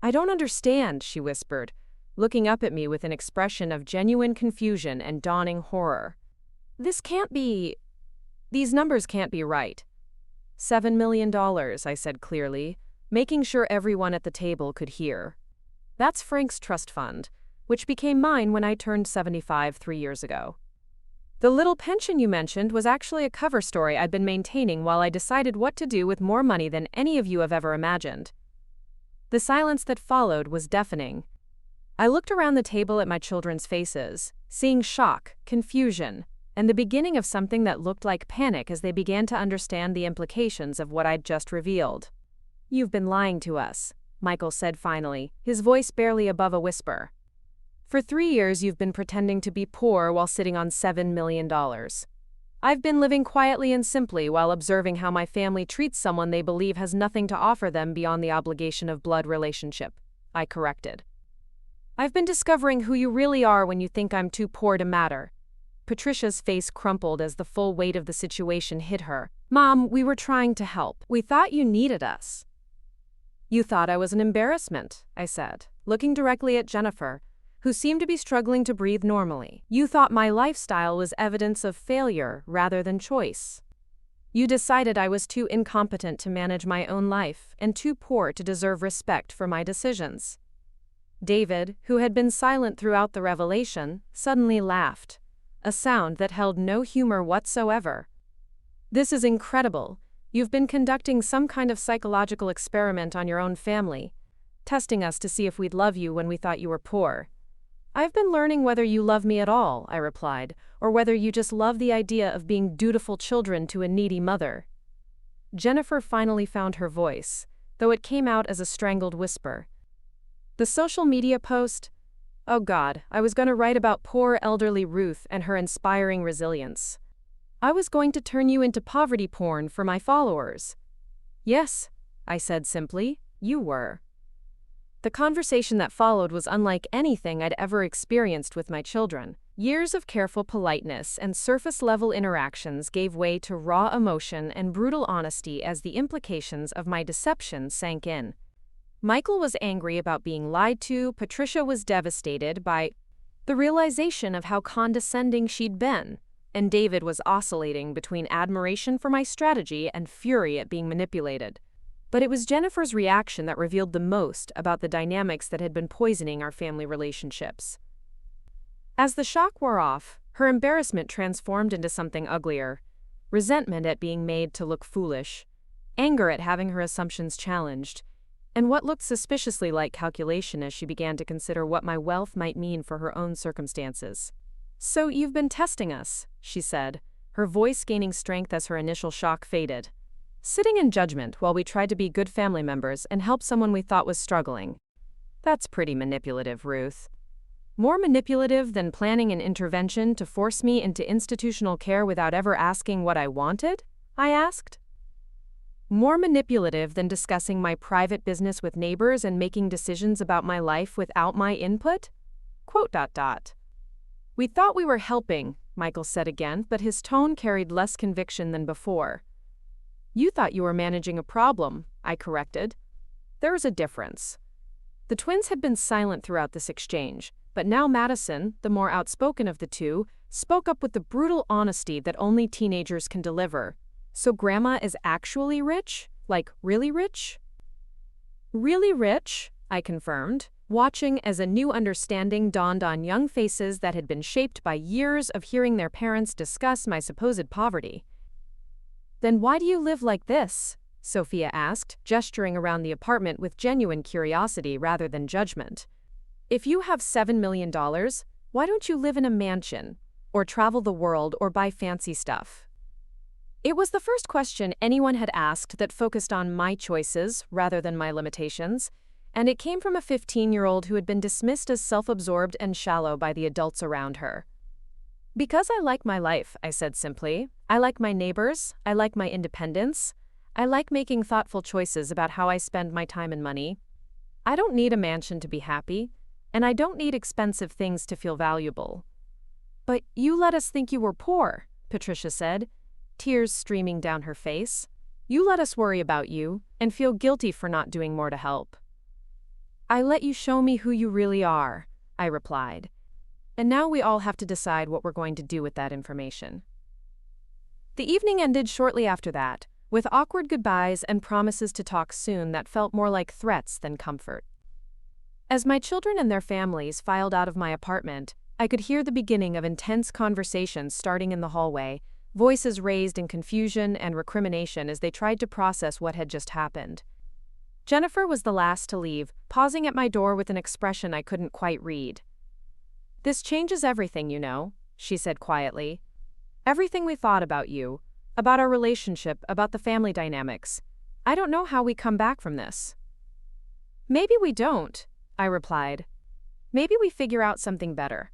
S1: "I don't understand," she whispered, looking up at me with an expression of genuine confusion and dawning horror. These numbers can't be right." $7 million, I said clearly, making sure everyone at the table could hear. "That's Frank's trust fund, which became mine when I turned 75 3 years ago. The little pension you mentioned was actually a cover story I'd been maintaining while I decided what to do with more money than any of you have ever imagined." The silence that followed was deafening. I looked around the table at my children's faces, seeing shock, confusion, and the beginning of something that looked like panic as they began to understand the implications of what I'd just revealed. "You've been lying to us," Michael said finally, his voice barely above a whisper. "For 3 years you've been pretending to be poor while sitting on $7 million. I've been living quietly and simply while observing how my family treats someone they believe has nothing to offer them beyond the obligation of blood relationship," I corrected. "I've been discovering who you really are when you think I'm too poor to matter." Patricia's face crumpled as the full weight of the situation hit her. "Mom, we were trying to help. We thought you needed us." "You thought I was an embarrassment," I said, looking directly at Jennifer, who seemed to be struggling to breathe normally. "You thought my lifestyle was evidence of failure rather than choice. You decided I was too incompetent to manage my own life and too poor to deserve respect for my decisions." David, who had been silent throughout the revelation, suddenly laughed, a sound that held no humor whatsoever. "This is incredible. You've been conducting some kind of psychological experiment on your own family, testing us to see if we'd love you when we thought you were poor." "I've been learning whether you love me at all," I replied, "or whether you just love the idea of being dutiful children to a needy mother." Jennifer finally found her voice, though it came out as a strangled whisper. "The social media post? Oh God, I was going to write about poor elderly Ruth and her inspiring resilience. I was going to turn you into poverty porn for my followers." "Yes," I said simply, "you were." The conversation that followed was unlike anything I'd ever experienced with my children. Years of careful politeness and surface-level interactions gave way to raw emotion and brutal honesty as the implications of my deception sank in. Michael was angry about being lied to, Patricia was devastated by the realization of how condescending she'd been, and David was oscillating between admiration for my strategy and fury at being manipulated. But it was Jennifer's reaction that revealed the most about the dynamics that had been poisoning our family relationships. As the shock wore off, her embarrassment transformed into something uglier: resentment at being made to look foolish, anger at having her assumptions challenged, and what looked suspiciously like calculation as she began to consider what my wealth might mean for her own circumstances. "So you've been testing us," she said, her voice gaining strength as her initial shock faded. "Sitting in judgment while we tried to be good family members and help someone we thought was struggling. That's pretty manipulative, Ruth." "More manipulative than planning an intervention to force me into institutional care without ever asking what I wanted?" I asked. "More manipulative than discussing my private business with neighbors and making decisions about my life without my input?" "We thought we were helping," Michael said again, but his tone carried less conviction than before. "You thought you were managing a problem," I corrected. There was a difference. The twins had been silent throughout this exchange, but now Madison, the more outspoken of the two, spoke up with the brutal honesty that only teenagers can deliver. "So Grandma is actually rich? Like, really rich?" "Really rich," I confirmed, watching as a new understanding dawned on young faces that had been shaped by years of hearing their parents discuss my supposed poverty. "Then why do you live like this?" Sophia asked, gesturing around the apartment with genuine curiosity rather than judgment. "If you have $7 million, why don't you live in a mansion, or travel the world, or buy fancy stuff?" It was the first question anyone had asked that focused on my choices rather than my limitations, and it came from a 15-year-old who had been dismissed as self-absorbed and shallow by the adults around her. "Because I like my life," I said simply. "I like my neighbors, I like my independence, I like making thoughtful choices about how I spend my time and money. I don't need a mansion to be happy. and I don't need expensive things to feel valuable." "But you let us think you were poor," Patricia said, tears streaming down her face. "You let us worry about you and feel guilty for not doing more to help." "I let you show me who you really are," I replied. "And now we all have to decide what we're going to do with that information." The evening ended shortly after that, with awkward goodbyes and promises to talk soon that felt more like threats than comfort. As my children and their families filed out of my apartment, I could hear the beginning of intense conversations starting in the hallway, voices raised in confusion and recrimination as they tried to process what had just happened. Jennifer was the last to leave, pausing at my door with an expression I couldn't quite read. "This changes everything, you know," she said quietly. "Everything we thought about you, about our relationship, about the family dynamics. I don't know how we come back from this." "Maybe we don't," I replied. "Maybe we figure out something better."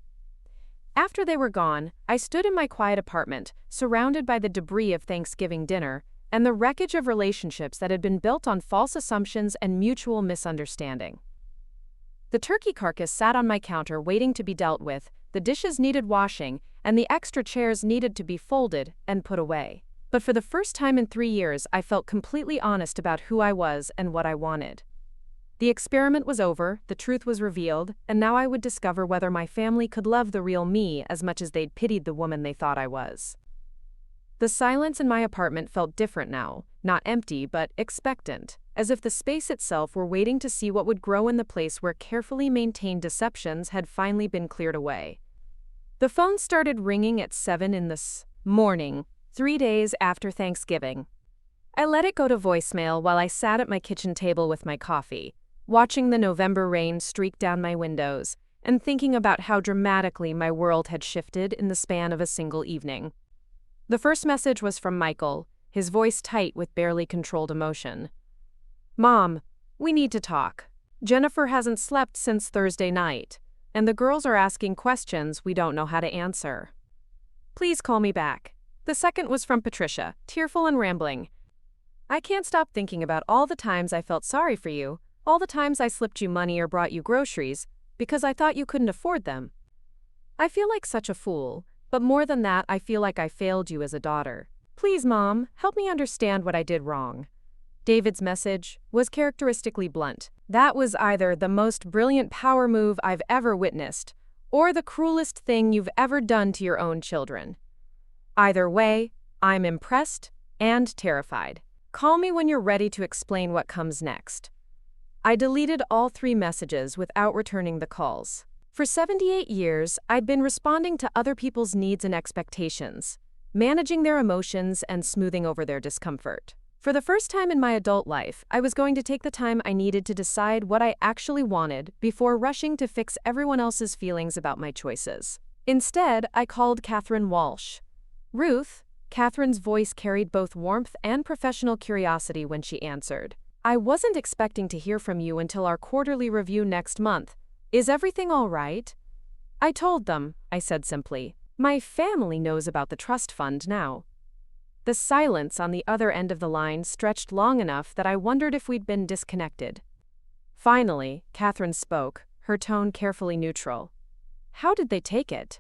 S1: After they were gone, I stood in my quiet apartment, surrounded by the debris of Thanksgiving dinner and the wreckage of relationships that had been built on false assumptions and mutual misunderstanding. The turkey carcass sat on my counter waiting to be dealt with, the dishes needed washing, and the extra chairs needed to be folded and put away. But for the first time in 3 years, I felt completely honest about who I was and what I wanted. The experiment was over, the truth was revealed, and now I would discover whether my family could love the real me as much as they'd pitied the woman they thought I was. The silence in my apartment felt different now, not empty but expectant, as if the space itself were waiting to see what would grow in the place where carefully maintained deceptions had finally been cleared away. The phone started ringing at 7 in the morning, 3 days after Thanksgiving. I let it go to voicemail while I sat at my kitchen table with my coffee, watching the November rain streak down my windows and thinking about how dramatically my world had shifted in the span of a single evening. The first message was from Michael, his voice tight with barely controlled emotion. "Mom, we need to talk. Jennifer hasn't slept since Thursday night, and the girls are asking questions we don't know how to answer. Please call me back." The second was from Patricia, tearful and rambling. "I can't stop thinking about all the times I felt sorry for you, all the times I slipped you money or brought you groceries, because I thought you couldn't afford them. I feel like such a fool, but more than that, I feel like I failed you as a daughter. Please, Mom, help me understand what I did wrong." David's message was characteristically blunt. That was either the most brilliant power move I've ever witnessed, or the cruelest thing you've ever done to your own children. Either way, I'm impressed and terrified. Call me when you're ready to explain what comes next. I deleted all 3 messages without returning the calls. For 78 years, I'd been responding to other people's needs and expectations, managing their emotions and smoothing over their discomfort. For the first time in my adult life, I was going to take the time I needed to decide what I actually wanted before rushing to fix everyone else's feelings about my choices. Instead, I called Catherine Walsh. "Ruth," Catherine's voice carried both warmth and professional curiosity when she answered. "I wasn't expecting to hear from you until our quarterly review next month. Is everything all right?" "I told them," I said simply. "My family knows about the trust fund now." The silence on the other end of the line stretched long enough that I wondered if we'd been disconnected. Finally, Catherine spoke, her tone carefully neutral. "How did they take it?"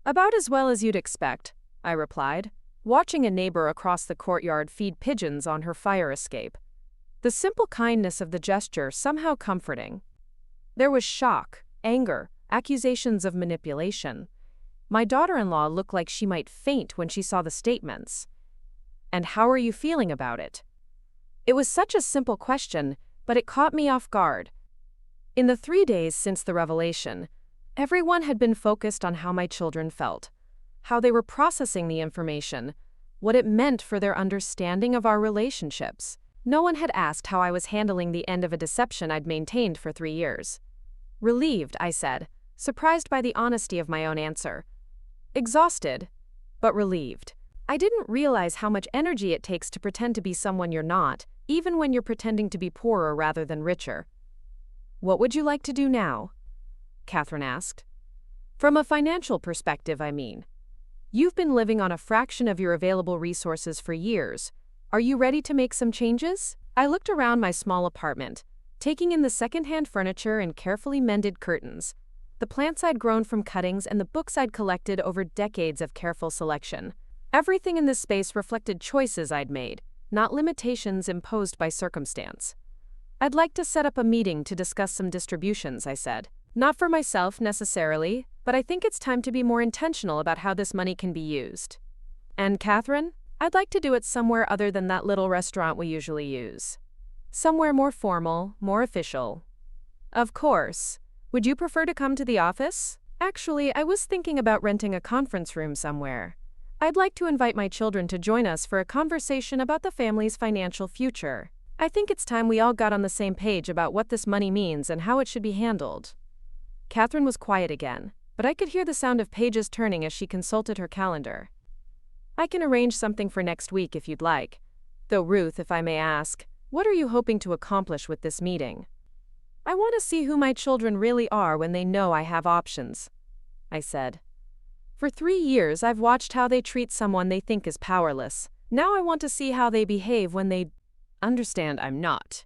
S1: "About as well as you'd expect," I replied, watching a neighbor across the courtyard feed pigeons on her fire escape. The simple kindness of the gesture somehow comforting. There was shock, anger, accusations of manipulation. My daughter-in-law looked like she might faint when she saw the statements. "And how are you feeling about it?" It was such a simple question, but it caught me off guard. In the 3 days since the revelation, everyone had been focused on how my children felt, how they were processing the information, what it meant for their understanding of our relationships. No one had asked how I was handling the end of a deception I'd maintained for 3 years. "Relieved," I said, surprised by the honesty of my own answer. "Exhausted, but relieved. I didn't realize how much energy it takes to pretend to be someone you're not, even when you're pretending to be poorer rather than richer." "What would you like to do now?" Catherine asked. "From a financial perspective, I mean. You've been living on a fraction of your available resources for years. Are you ready to make some changes?" I looked around my small apartment, taking in the second-hand furniture and carefully mended curtains, the plants I'd grown from cuttings and the books I'd collected over decades of careful selection. Everything in this space reflected choices I'd made, not limitations imposed by circumstance. I'd like to set up a meeting to discuss some distributions, I said. Not for myself necessarily, but I think it's time to be more intentional about how this money can be used. And Catherine, I'd like to do it somewhere other than that little restaurant we usually use. Somewhere more formal, more official. Of course. Would you prefer to come to the office? Actually, I was thinking about renting a conference room somewhere. I'd like to invite my children to join us for a conversation about the family's financial future. I think it's time we all got on the same page about what this money means and how it should be handled. Catherine was quiet again, but I could hear the sound of pages turning as she consulted her calendar. I can arrange something for next week if you'd like. Though Ruth, if I may ask, what are you hoping to accomplish with this meeting? I want to see who my children really are when they know I have options, I said. For 3 years I've watched how they treat someone they think is powerless. Now I want to see how they behave when they understand I'm not.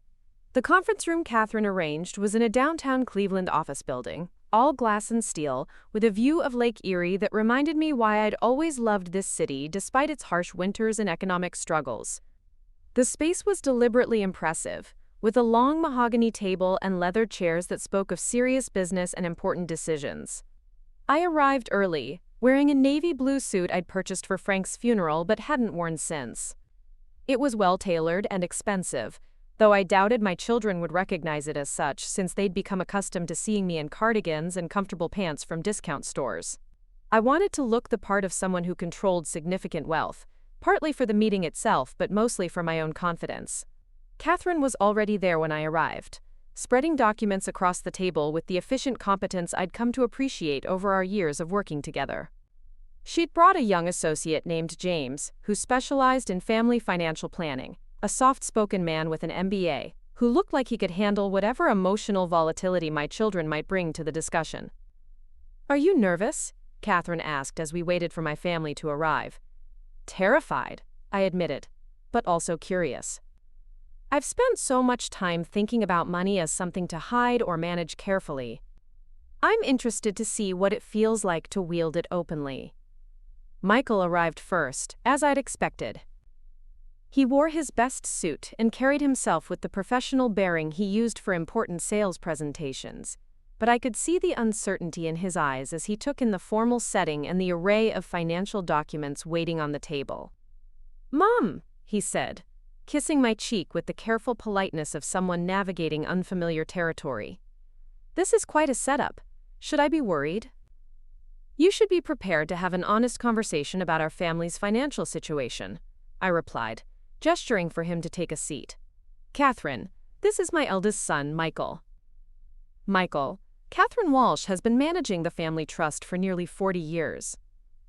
S1: The conference room Catherine arranged was in a downtown Cleveland office building, all glass and steel, with a view of Lake Erie that reminded me why I'd always loved this city despite its harsh winters and economic struggles. The space was deliberately impressive, with a long mahogany table and leather chairs that spoke of serious business and important decisions. I arrived early, wearing a navy blue suit I'd purchased for Frank's funeral but hadn't worn since. It was well-tailored and expensive, though I doubted my children would recognize it as such since they'd become accustomed to seeing me in cardigans and comfortable pants from discount stores. I wanted to look the part of someone who controlled significant wealth, partly for the meeting itself but mostly for my own confidence. Catherine was already there when I arrived, spreading documents across the table with the efficient competence I'd come to appreciate over our years of working together. She'd brought a young associate named James, who specialized in family financial planning, a soft-spoken man with an MBA, who looked like he could handle whatever emotional volatility my children might bring to the discussion. "Are you nervous?" Catherine asked as we waited for my family to arrive. "Terrified," I admitted, but also curious. I've spent so much time thinking about money as something to hide or manage carefully. I'm interested to see what it feels like to wield it openly. Michael arrived first, as I'd expected. He wore his best suit and carried himself with the professional bearing he used for important sales presentations, but I could see the uncertainty in his eyes as he took in the formal setting and the array of financial documents waiting on the table. "Mom," he said, kissing my cheek with the careful politeness of someone navigating unfamiliar territory. "This is quite a setup. Should I be worried?" "You should be prepared to have an honest conversation about our family's financial situation," I replied, gesturing for him to take a seat. "Catherine, this is my eldest son, Michael." Michael, Catherine Walsh has been managing the family trust for nearly 40 years.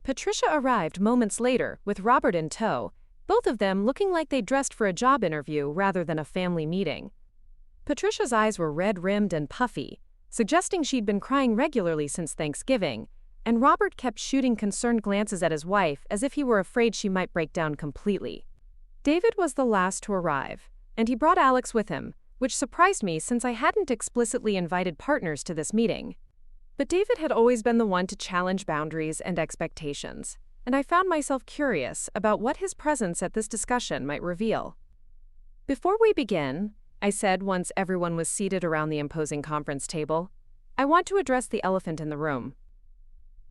S1: Patricia arrived moments later with Robert in tow, both of them looking like they dressed for a job interview rather than a family meeting. Patricia's eyes were red-rimmed and puffy, suggesting she'd been crying regularly since Thanksgiving, and Robert kept shooting concerned glances at his wife as if he were afraid she might break down completely. David was the last to arrive, and he brought Alex with him, which surprised me since I hadn't explicitly invited partners to this meeting. But David had always been the one to challenge boundaries and expectations, and I found myself curious about what his presence at this discussion might reveal. "Before we begin," I said once everyone was seated around the imposing conference table, "I want to address the elephant in the room.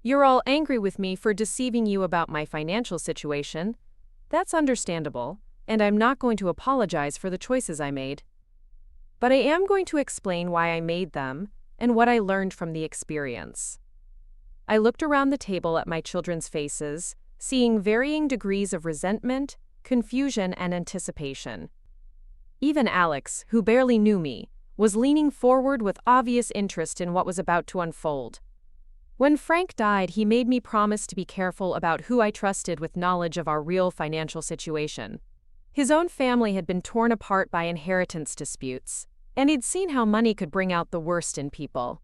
S1: You're all angry with me for deceiving you about my financial situation. That's understandable, and I'm not going to apologize for the choices I made. But I am going to explain why I made them and what I learned from the experience." I looked around the table at my children's faces, seeing varying degrees of resentment, confusion, and anticipation. Even Alex, who barely knew me, was leaning forward with obvious interest in what was about to unfold. When Frank died, he made me promise to be careful about who I trusted with knowledge of our real financial situation. His own family had been torn apart by inheritance disputes, and he'd seen how money could bring out the worst in people.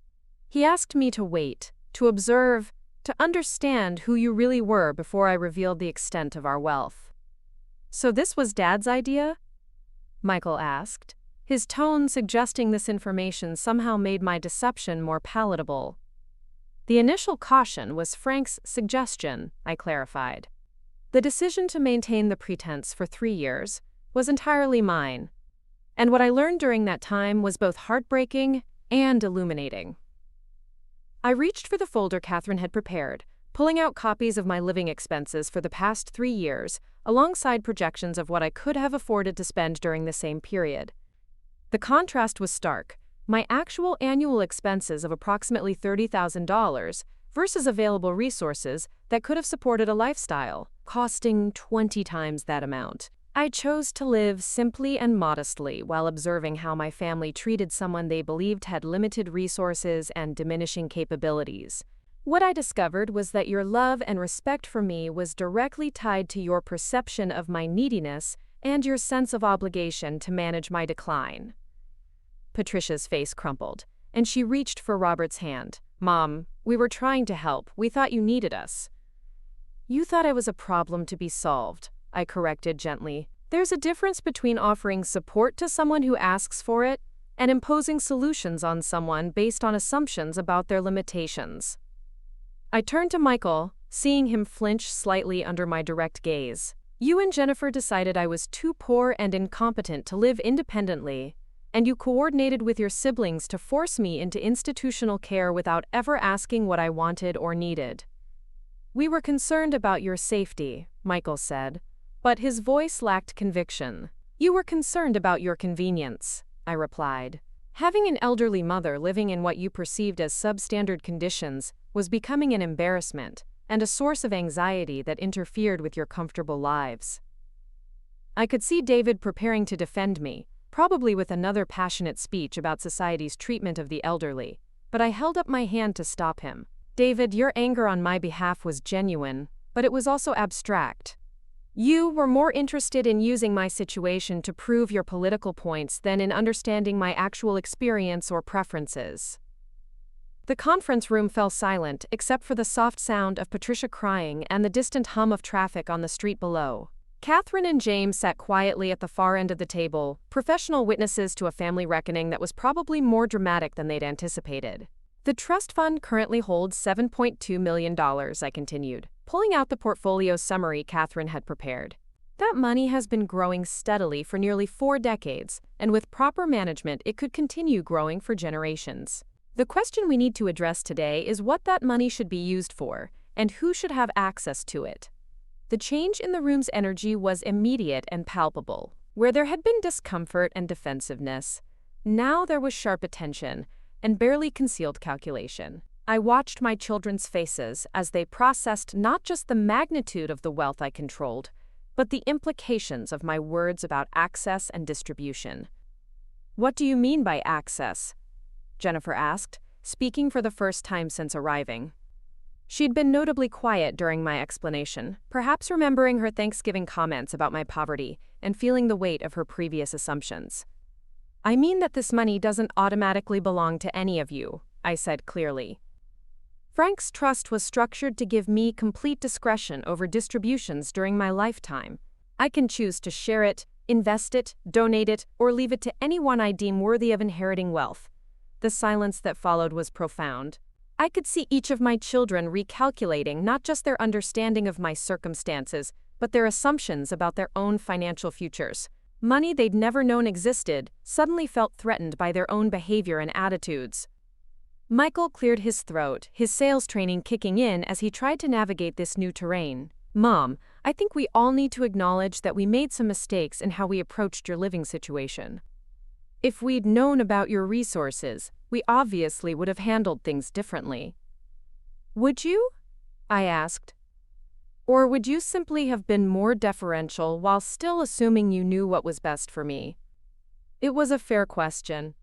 S1: He asked me to wait, to observe, to understand who you really were before I revealed the extent of our wealth. "So this was Dad's idea?" Michael asked, his tone suggesting this information somehow made my deception more palatable. The initial caution was Frank's suggestion, I clarified. The decision to maintain the pretense for 3 years was entirely mine, and what I learned during that time was both heartbreaking and illuminating. I reached for the folder Catherine had prepared, pulling out copies of my living expenses for the past 3 years, alongside projections of what I could have afforded to spend during the same period. The contrast was stark. My actual annual expenses of approximately $30,000 versus available resources that could have supported a lifestyle, costing 20 times that amount. I chose to live simply and modestly while observing how my family treated someone they believed had limited resources and diminishing capabilities. What I discovered was that your love and respect for me was directly tied to your perception of my neediness and your sense of obligation to manage my decline. Patricia's face crumpled, and she reached for Robert's hand. Mom, we were trying to help. We thought you needed us. You thought I was a problem to be solved, I corrected gently. There's a difference between offering support to someone who asks for it and imposing solutions on someone based on assumptions about their limitations. I turned to Michael, seeing him flinch slightly under my direct gaze. You and Jennifer decided I was too poor and incompetent to live independently, and you coordinated with your siblings to force me into institutional care without ever asking what I wanted or needed. We were concerned about your safety, Michael said, but his voice lacked conviction. You were concerned about your convenience, I replied. Having an elderly mother living in what you perceived as substandard conditions was becoming an embarrassment and a source of anxiety that interfered with your comfortable lives. I could see David preparing to defend me, probably with another passionate speech about society's treatment of the elderly, but I held up my hand to stop him. David, your anger on my behalf was genuine, but it was also abstract. You were more interested in using my situation to prove your political points than in understanding my actual experience or preferences. The conference room fell silent except for the soft sound of Patricia crying and the distant hum of traffic on the street below. Catherine and James sat quietly at the far end of the table, professional witnesses to a family reckoning that was probably more dramatic than they'd anticipated. The trust fund currently holds $7.2 million, I continued, pulling out the portfolio summary Catherine had prepared. That money has been growing steadily for nearly 4 decades, and with proper management it could continue growing for generations. The question we need to address today is what that money should be used for, and who should have access to it. The change in the room's energy was immediate and palpable. Where there had been discomfort and defensiveness, now there was sharp attention and barely concealed calculation. I watched my children's faces as they processed not just the magnitude of the wealth I controlled, but the implications of my words about access and distribution. What do you mean by access? Jennifer asked, speaking for the first time since arriving. She'd been notably quiet during my explanation, perhaps remembering her Thanksgiving comments about my poverty and feeling the weight of her previous assumptions. I mean that this money doesn't automatically belong to any of you, I said clearly. Frank's trust was structured to give me complete discretion over distributions during my lifetime. I can choose to share it, invest it, donate it, or leave it to anyone I deem worthy of inheriting wealth. The silence that followed was profound. I could see each of my children recalculating not just their understanding of my circumstances, but their assumptions about their own financial futures. Money they'd never known existed suddenly felt threatened by their own behavior and attitudes. Michael cleared his throat, his sales training kicking in as he tried to navigate this new terrain. Mom, I think we all need to acknowledge that we made some mistakes in how we approached your living situation. If we'd known about your resources, we obviously would have handled things differently. Would you? I asked. Or would you simply have been more deferential while still assuming you knew what was best for me? It was a fair question,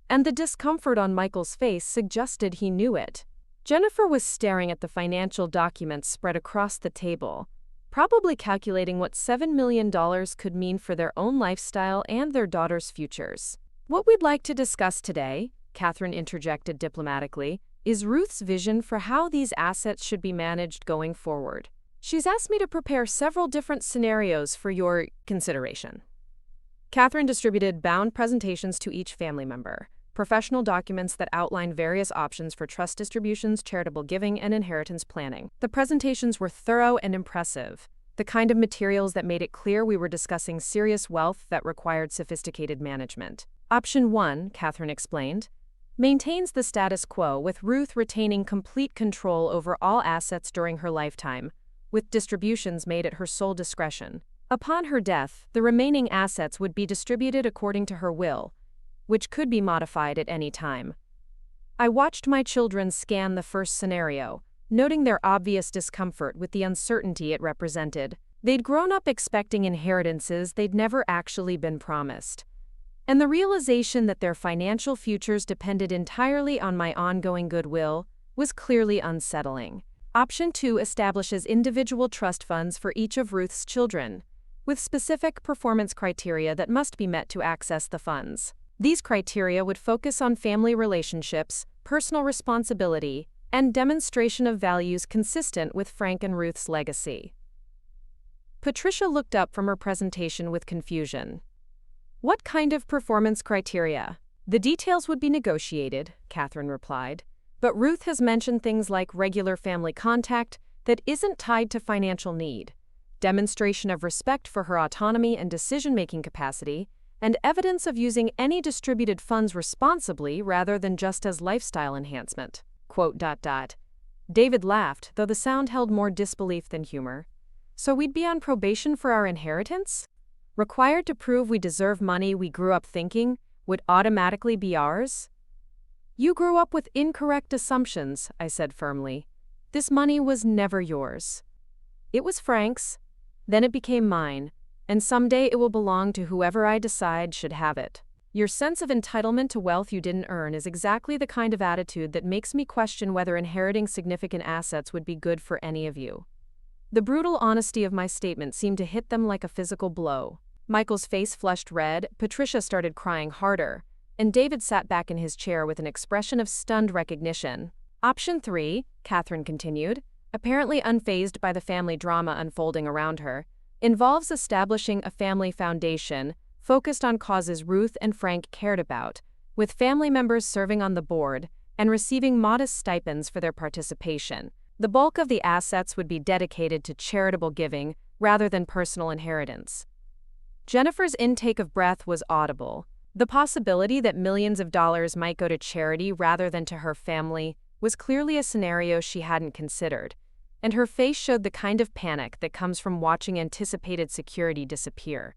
S1: and the discomfort on Michael's face suggested he knew it. Jennifer was staring at the financial documents spread across the table, probably calculating what $7 million could mean for their own lifestyle and their daughter's futures. What we'd like to discuss today, Catherine interjected diplomatically, is Ruth's vision for how these assets should be managed going forward. She's asked me to prepare several different scenarios for your consideration. Catherine distributed bound presentations to each family member, professional documents that outlined various options for trust distributions, charitable giving, and inheritance planning. The presentations were thorough and impressive, the kind of materials that made it clear we were discussing serious wealth that required sophisticated management. Option 1, Catherine explained, maintains the status quo, with Ruth retaining complete control over all assets during her lifetime, with distributions made at her sole discretion. Upon her death, the remaining assets would be distributed according to her will, which could be modified at any time. I watched my children scan the first scenario, noting their obvious discomfort with the uncertainty it represented. They'd grown up expecting inheritances they'd never actually been promised, and the realization that their financial futures depended entirely on my ongoing goodwill was clearly unsettling. Option 2 establishes individual trust funds for each of Ruth's children, with specific performance criteria that must be met to access the funds. These criteria would focus on family relationships, personal responsibility, and demonstration of values consistent with Frank and Ruth's legacy. Patricia looked up from her presentation with confusion. What kind of performance criteria? The details would be negotiated, Catherine replied, but Ruth has mentioned things like regular family contact that isn't tied to financial need, demonstration of respect for her autonomy and decision-making capacity, and evidence of using any distributed funds responsibly rather than just as lifestyle enhancement. ... David laughed, though the sound held more disbelief than humor. So we'd be on probation for our inheritance? Required to prove we deserve money we grew up thinking would automatically be ours? You grew up with incorrect assumptions, I said firmly. This money was never yours. It was Frank's, then it became mine, and someday it will belong to whoever I decide should have it. Your sense of entitlement to wealth you didn't earn is exactly the kind of attitude that makes me question whether inheriting significant assets would be good for any of you. The brutal honesty of my statement seemed to hit them like a physical blow. Michael's face flushed red, Patricia started crying harder, and David sat back in his chair with an expression of stunned recognition. Option 3, Catherine continued, apparently unfazed by the family drama unfolding around her, involves establishing a family foundation focused on causes Ruth and Frank cared about, with family members serving on the board and receiving modest stipends for their participation. The bulk of the assets would be dedicated to charitable giving rather than personal inheritance. Jennifer's intake of breath was audible. The possibility that millions of dollars might go to charity rather than to her family was clearly a scenario she hadn't considered, and her face showed the kind of panic that comes from watching anticipated security disappear.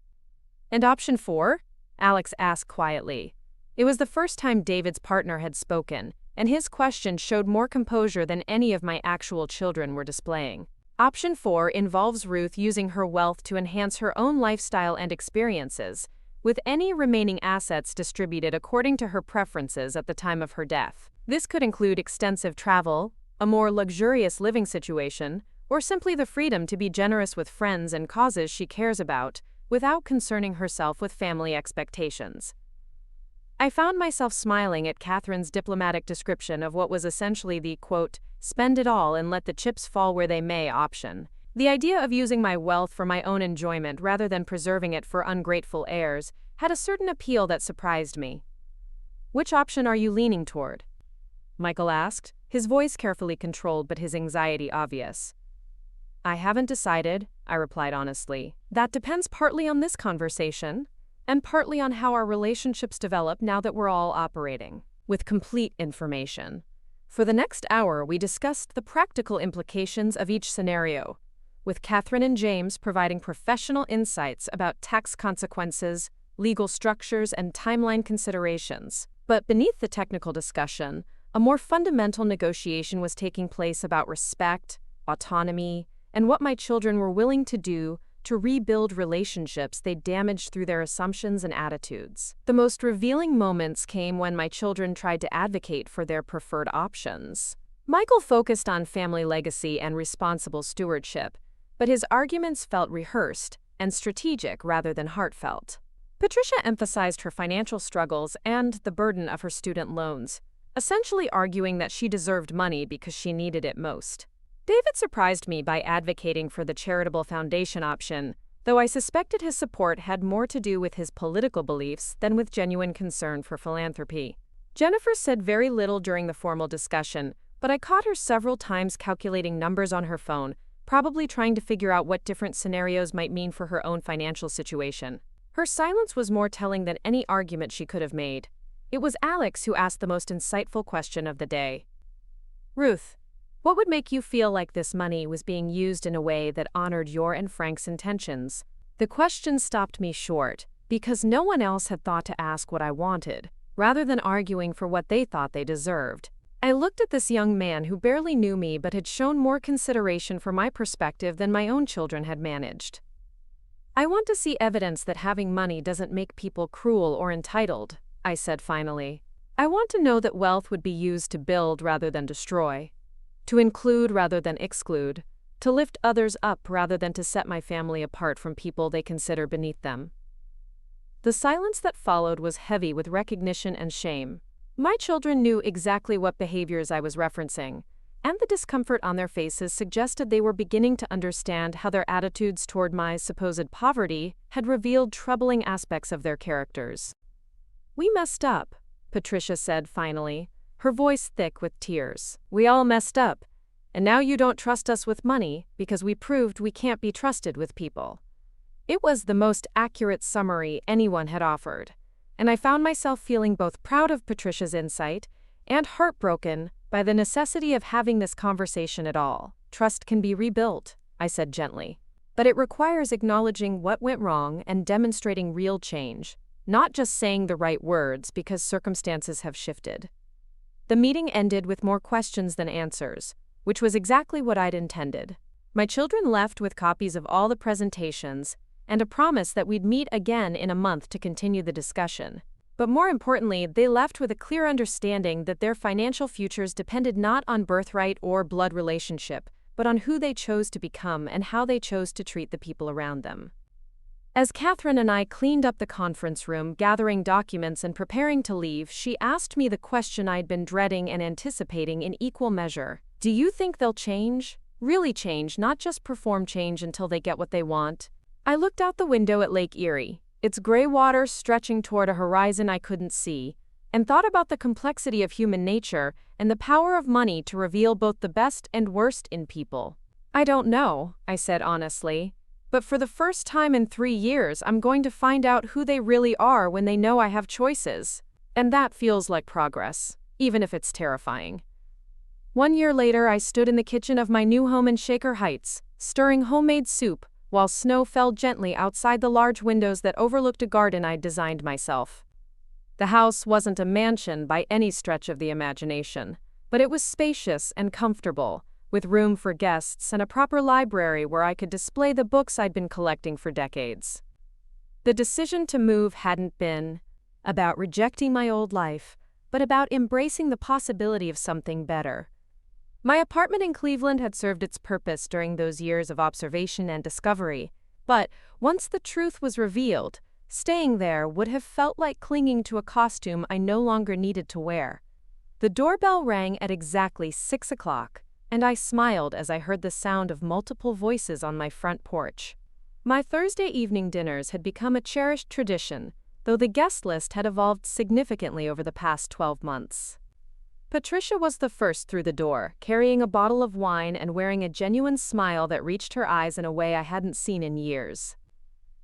S1: And option 4? Alex asked quietly. It was the first time David's partner had spoken, and his question showed more composure than any of my actual children were displaying. Option 4 involves Ruth using her wealth to enhance her own lifestyle and experiences, with any remaining assets distributed according to her preferences at the time of her death. This could include extensive travel, a more luxurious living situation, or simply the freedom to be generous with friends and causes she cares about, without concerning herself with family expectations. I found myself smiling at Catherine's diplomatic description of what was essentially the, quote, spend it all and let the chips fall where they may option. The idea of using my wealth for my own enjoyment rather than preserving it for ungrateful heirs had a certain appeal that surprised me. Which option are you leaning toward? Michael asked, his voice carefully controlled but his anxiety obvious. I haven't decided, I replied honestly. That depends partly on this conversation, and partly on how our relationships develop now that we're all operating with complete information. For the next hour, we discussed the practical implications of each scenario, with Catherine and James providing professional insights about tax consequences, legal structures, and timeline considerations. But beneath the technical discussion, a more fundamental negotiation was taking place about respect, autonomy, and what my children were willing to do to rebuild relationships they damaged through their assumptions and attitudes. The most revealing moments came when my children tried to advocate for their preferred options. Michael focused on family legacy and responsible stewardship, but his arguments felt rehearsed and strategic rather than heartfelt. Patricia emphasized her financial struggles and the burden of her student loans, essentially arguing that she deserved money because she needed it most. David surprised me by advocating for the charitable foundation option, though I suspected his support had more to do with his political beliefs than with genuine concern for philanthropy. Jennifer said very little during the formal discussion, but I caught her several times calculating numbers on her phone, probably trying to figure out what different scenarios might mean for her own financial situation. Her silence was more telling than any argument she could have made. It was Alex who asked the most insightful question of the day. Ruth, what would make you feel like this money was being used in a way that honored your and Frank's intentions? The question stopped me short, because no one else had thought to ask what I wanted, rather than arguing for what they thought they deserved. I looked at this young man who barely knew me but had shown more consideration for my perspective than my own children had managed. I want to see evidence that having money doesn't make people cruel or entitled, I said finally. I want to know that wealth would be used to build rather than destroy, to include rather than exclude, to lift others up rather than to set my family apart from people they consider beneath them. The silence that followed was heavy with recognition and shame. My children knew exactly what behaviors I was referencing, and the discomfort on their faces suggested they were beginning to understand how their attitudes toward my supposed poverty had revealed troubling aspects of their characters. We messed up, Patricia said finally, her voice thick with tears. We all messed up, and now you don't trust us with money because we proved we can't be trusted with people. It was the most accurate summary anyone had offered, and I found myself feeling both proud of Patricia's insight and heartbroken by the necessity of having this conversation at all. Trust can be rebuilt, I said gently, but it requires acknowledging what went wrong and demonstrating real change, not just saying the right words because circumstances have shifted. The meeting ended with more questions than answers, which was exactly what I'd intended. My children left with copies of all the presentations and a promise that we'd meet again in a month to continue the discussion. But more importantly, they left with a clear understanding that their financial futures depended not on birthright or blood relationship, but on who they chose to become and how they chose to treat the people around them. As Catherine and I cleaned up the conference room, gathering documents and preparing to leave, she asked me the question I'd been dreading and anticipating in equal measure. Do you think they'll change? Really change, not just perform change until they get what they want? I looked out the window at Lake Erie, its gray water stretching toward a horizon I couldn't see, and thought about the complexity of human nature and the power of money to reveal both the best and worst in people. I don't know, I said honestly, but for the first time in 3 years I'm going to find out who they really are when they know I have choices. And that feels like progress, even if it's terrifying. 1 year later, I stood in the kitchen of my new home in Shaker Heights, stirring homemade soup, while snow fell gently outside the large windows that overlooked a garden I'd designed myself. The house wasn't a mansion by any stretch of the imagination, but it was spacious and comfortable, with room for guests and a proper library where I could display the books I'd been collecting for decades. The decision to move hadn't been about rejecting my old life, but about embracing the possibility of something better. My apartment in Cleveland had served its purpose during those years of observation and discovery, but once the truth was revealed, staying there would have felt like clinging to a costume I no longer needed to wear. The doorbell rang at exactly 6 o'clock, and I smiled as I heard the sound of multiple voices on my front porch. My Thursday evening dinners had become a cherished tradition, though the guest list had evolved significantly over the past 12 months. Patricia was the first through the door, carrying a bottle of wine and wearing a genuine smile that reached her eyes in a way I hadn't seen in years.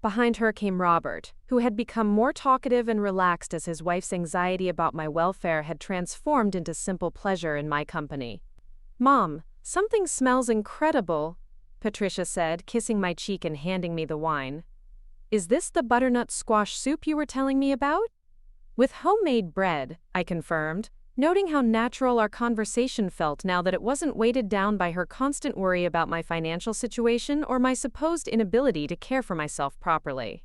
S1: Behind her came Robert, who had become more talkative and relaxed as his wife's anxiety about my welfare had transformed into simple pleasure in my company. "Mom, something smells incredible," Patricia said, kissing my cheek and handing me the wine. "Is this the butternut squash soup you were telling me about?" "With homemade bread," I confirmed, noting how natural our conversation felt now that it wasn't weighted down by her constant worry about my financial situation or my supposed inability to care for myself properly.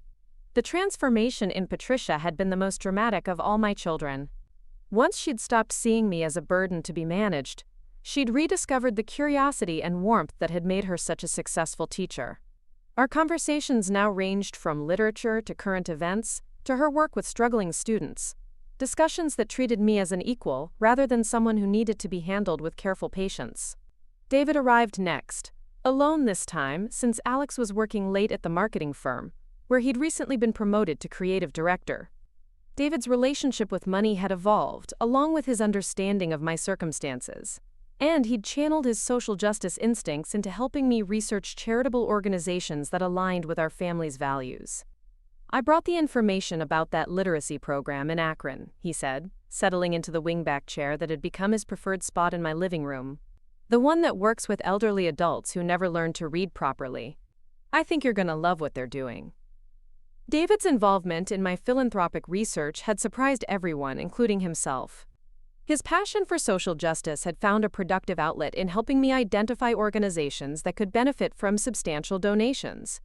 S1: The transformation in Patricia had been the most dramatic of all my children. Once she'd stopped seeing me as a burden to be managed, she'd rediscovered the curiosity and warmth that had made her such a successful teacher. Our conversations now ranged from literature to current events to her work with struggling students. Discussions that treated me as an equal rather than someone who needed to be handled with careful patience. David arrived next, Alone this time, since Alex was working late at the marketing firm, where he'd recently been promoted to creative director. David's relationship with money had evolved, along with his understanding of my circumstances. And he'd channeled his social justice instincts into helping me research charitable organizations that aligned with our family's values. "I brought the information about that literacy program in Akron," he said, settling into the wingback chair that had become his preferred spot in my living room. "The one that works with elderly adults who never learned to read properly. I think you're gonna love what they're doing." David's involvement in my philanthropic research had surprised everyone, including himself. His passion for social justice had found a productive outlet in helping me identify organizations that could benefit from substantial donations.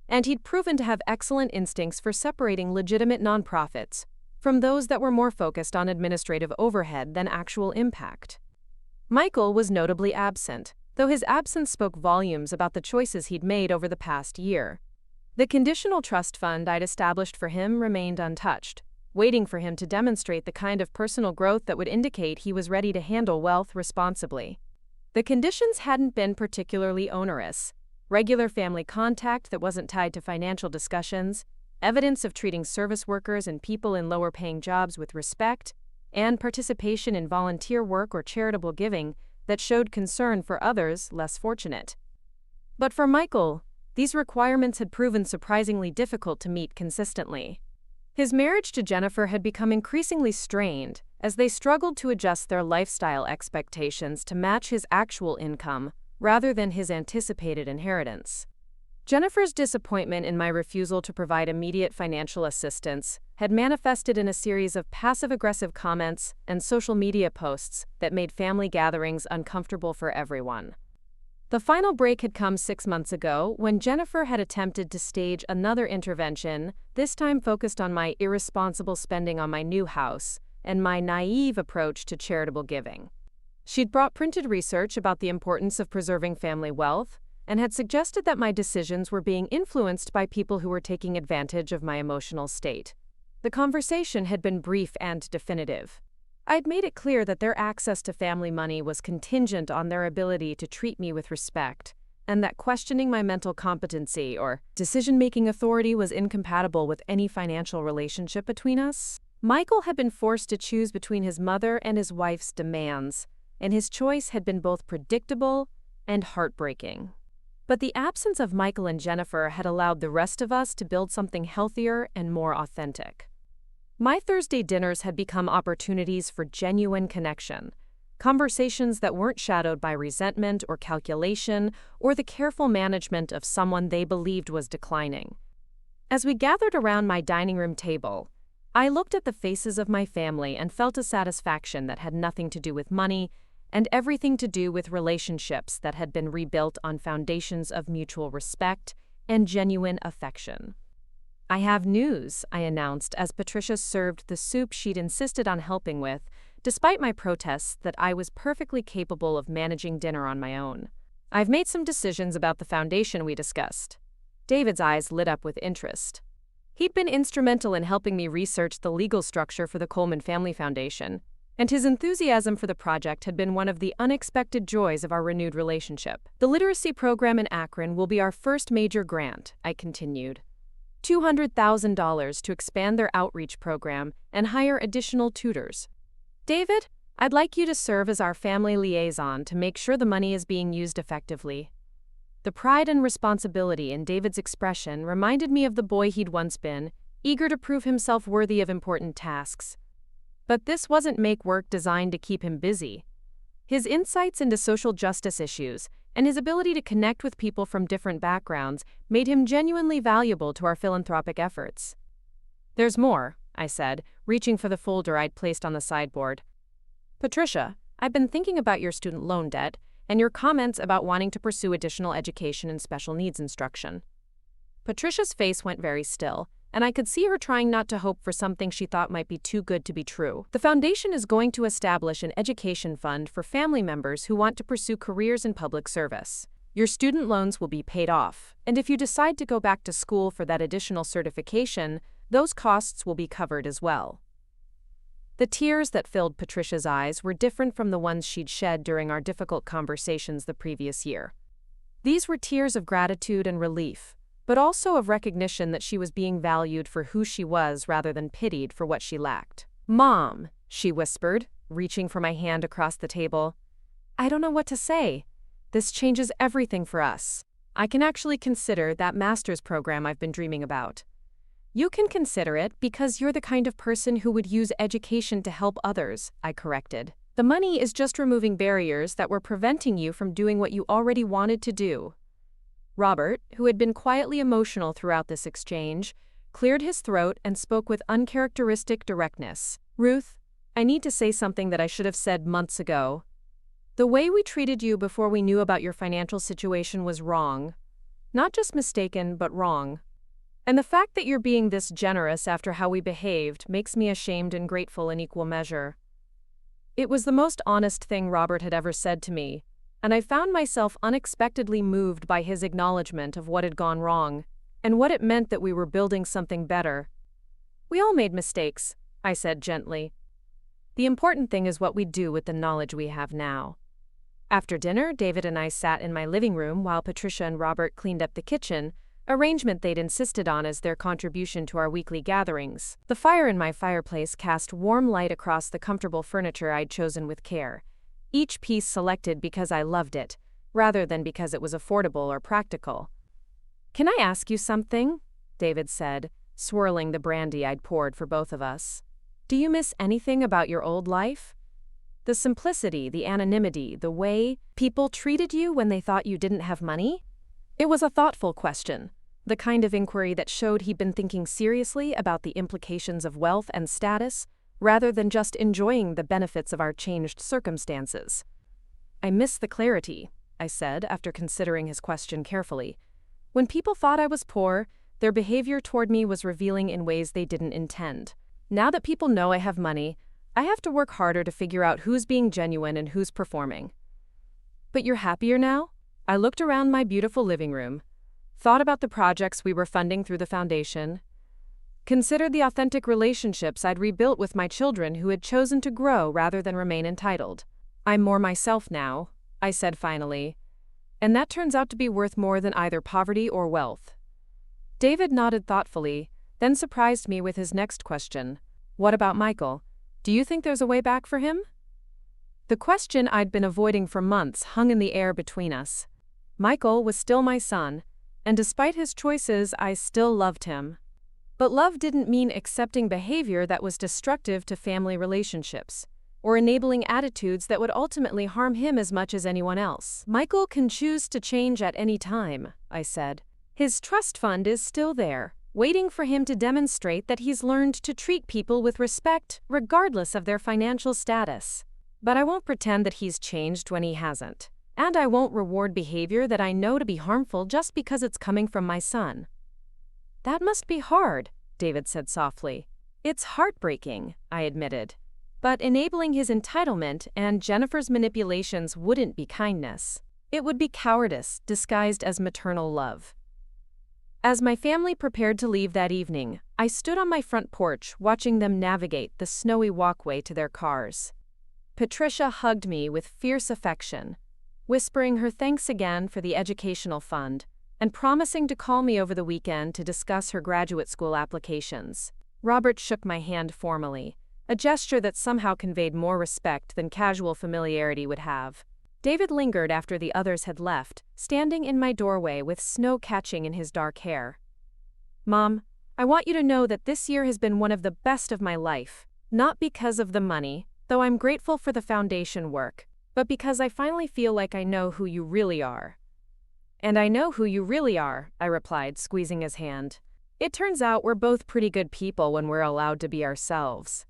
S1: And he'd proven to have excellent instincts for separating legitimate nonprofits from those that were more focused on administrative overhead than actual impact. Michael was notably absent, though his absence spoke volumes about the choices he'd made over the past year. The conditional trust fund I'd established for him remained untouched, waiting for him to demonstrate the kind of personal growth that would indicate he was ready to handle wealth responsibly. The conditions hadn't been particularly onerous: regular family contact that wasn't tied to financial discussions, evidence of treating service workers and people in lower-paying jobs with respect, and participation in volunteer work or charitable giving that showed concern for others less fortunate. But for Michael, these requirements had proven surprisingly difficult to meet consistently. His marriage to Jennifer had become increasingly strained as they struggled to adjust their lifestyle expectations to match his actual income rather than his anticipated inheritance. Jennifer's disappointment in my refusal to provide immediate financial assistance had manifested in a series of passive-aggressive comments and social media posts that made family gatherings uncomfortable for everyone. The final break had come 6 months ago when Jennifer had attempted to stage another intervention, this time focused on my irresponsible spending on my new house and my naive approach to charitable giving. She'd brought printed research about the importance of preserving family wealth and had suggested that my decisions were being influenced by people who were taking advantage of my emotional state. The conversation had been brief and definitive. I'd made it clear that their access to family money was contingent on their ability to treat me with respect, and that questioning my mental competency or decision-making authority was incompatible with any financial relationship between us. Michael had been forced to choose between his mother and his wife's demands, and his choice had been both predictable and heartbreaking. But the absence of Michael and Jennifer had allowed the rest of us to build something healthier and more authentic. My Thursday dinners had become opportunities for genuine connection, conversations that weren't shadowed by resentment or calculation or the careful management of someone they believed was declining. As we gathered around my dining room table, I looked at the faces of my family and felt a satisfaction that had nothing to do with money and everything to do with relationships that had been rebuilt on foundations of mutual respect and genuine affection. "I have news," I announced as Patricia served the soup she'd insisted on helping with, despite my protests that I was perfectly capable of managing dinner on my own. "I've made some decisions about the foundation we discussed." David's eyes lit up with interest. He'd been instrumental in helping me research the legal structure for the Coleman Family Foundation, and his enthusiasm for the project had been one of the unexpected joys of our renewed relationship. "The literacy program in Akron will be our first major grant," I continued. $200,000 to expand their outreach program and hire additional tutors. "David, I'd like you to serve as our family liaison to make sure the money is being used effectively." The pride and responsibility in David's expression reminded me of the boy he'd once been, eager to prove himself worthy of important tasks. But this wasn't make work designed to keep him busy. His insights into social justice issues and his ability to connect with people from different backgrounds made him genuinely valuable to our philanthropic efforts. "There's more," I said, reaching for the folder I'd placed on the sideboard. "Patricia, I've been thinking about your student loan debt and your comments about wanting to pursue additional education and special needs instruction." Patricia's face went very still, and I could see her trying not to hope for something she thought might be too good to be true. "The foundation is going to establish an education fund for family members who want to pursue careers in public service. Your student loans will be paid off, and if you decide to go back to school for that additional certification, those costs will be covered as well." The tears that filled Patricia's eyes were different from the ones she'd shed during our difficult conversations the previous year. These were tears of gratitude and relief, but also of recognition that she was being valued for who she was rather than pitied for what she lacked. "Mom," she whispered, reaching for my hand across the table. "I don't know what to say. This changes everything for us. I can actually consider that master's program I've been dreaming about." "You can consider it because you're the kind of person who would use education to help others," I corrected. "The money is just removing barriers that were preventing you from doing what you already wanted to do." Robert, who had been quietly emotional throughout this exchange, cleared his throat and spoke with uncharacteristic directness. "Ruth, I need to say something that I should have said months ago. The way we treated you before we knew about your financial situation was wrong. Not just mistaken, but wrong. And the fact that you're being this generous after how we behaved makes me ashamed and grateful in equal measure." It was the most honest thing Robert had ever said to me, and I found myself unexpectedly moved by his acknowledgement of what had gone wrong, and what it meant that we were building something better. "We all made mistakes," I said gently. "The important thing is what we do with the knowledge we have now." After dinner, David and I sat in my living room while Patricia and Robert cleaned up the kitchen, arrangement they'd insisted on as their contribution to our weekly gatherings. The fire in my fireplace cast warm light across the comfortable furniture I'd chosen with care, each piece selected because I loved it, rather than because it was affordable or practical. "Can I ask you something?" David said, swirling the brandy I'd poured for both of us. "Do you miss anything about your old life? The simplicity, the anonymity, the way people treated you when they thought you didn't have money?" It was a thoughtful question, the kind of inquiry that showed he'd been thinking seriously about the implications of wealth and status, rather than just enjoying the benefits of our changed circumstances. "I miss the clarity," I said after considering his question carefully. "When people thought I was poor, their behavior toward me was revealing in ways they didn't intend. Now that people know I have money, I have to work harder to figure out who's being genuine and who's performing." "But you're happier now?" I looked around my beautiful living room, thought about the projects we were funding through the foundation, considered the authentic relationships I'd rebuilt with my children who had chosen to grow rather than remain entitled. "I'm more myself now," I said finally, "and that turns out to be worth more than either poverty or wealth." David nodded thoughtfully, then surprised me with his next question. "What about Michael? Do you think there's a way back for him?" The question I'd been avoiding for months hung in the air between us. Michael was still my son, and despite his choices, I still loved him. But love didn't mean accepting behavior that was destructive to family relationships, or enabling attitudes that would ultimately harm him as much as anyone else. "Michael can choose to change at any time," I said. "His trust fund is still there, waiting for him to demonstrate that he's learned to treat people with respect, regardless of their financial status. But I won't pretend that he's changed when he hasn't. And I won't reward behavior that I know to be harmful just because it's coming from my son." "That must be hard," David said softly. "It's heartbreaking," I admitted. "But enabling his entitlement and Jennifer's manipulations wouldn't be kindness. It would be cowardice disguised as maternal love." As my family prepared to leave that evening, I stood on my front porch watching them navigate the snowy walkway to their cars. Patricia hugged me with fierce affection, whispering her thanks again for the educational fund, and promising to call me over the weekend to discuss her graduate school applications. Robert shook my hand formally, a gesture that somehow conveyed more respect than casual familiarity would have. David lingered after the others had left, standing in my doorway with snow catching in his dark hair. "Mom, I want you to know that this year has been one of the best of my life, not because of the money, though I'm grateful for the foundation work, but because I finally feel like I know who you really are." "And I know who you really are," I replied, squeezing his hand. "It turns out we're both pretty good people when we're allowed to be ourselves."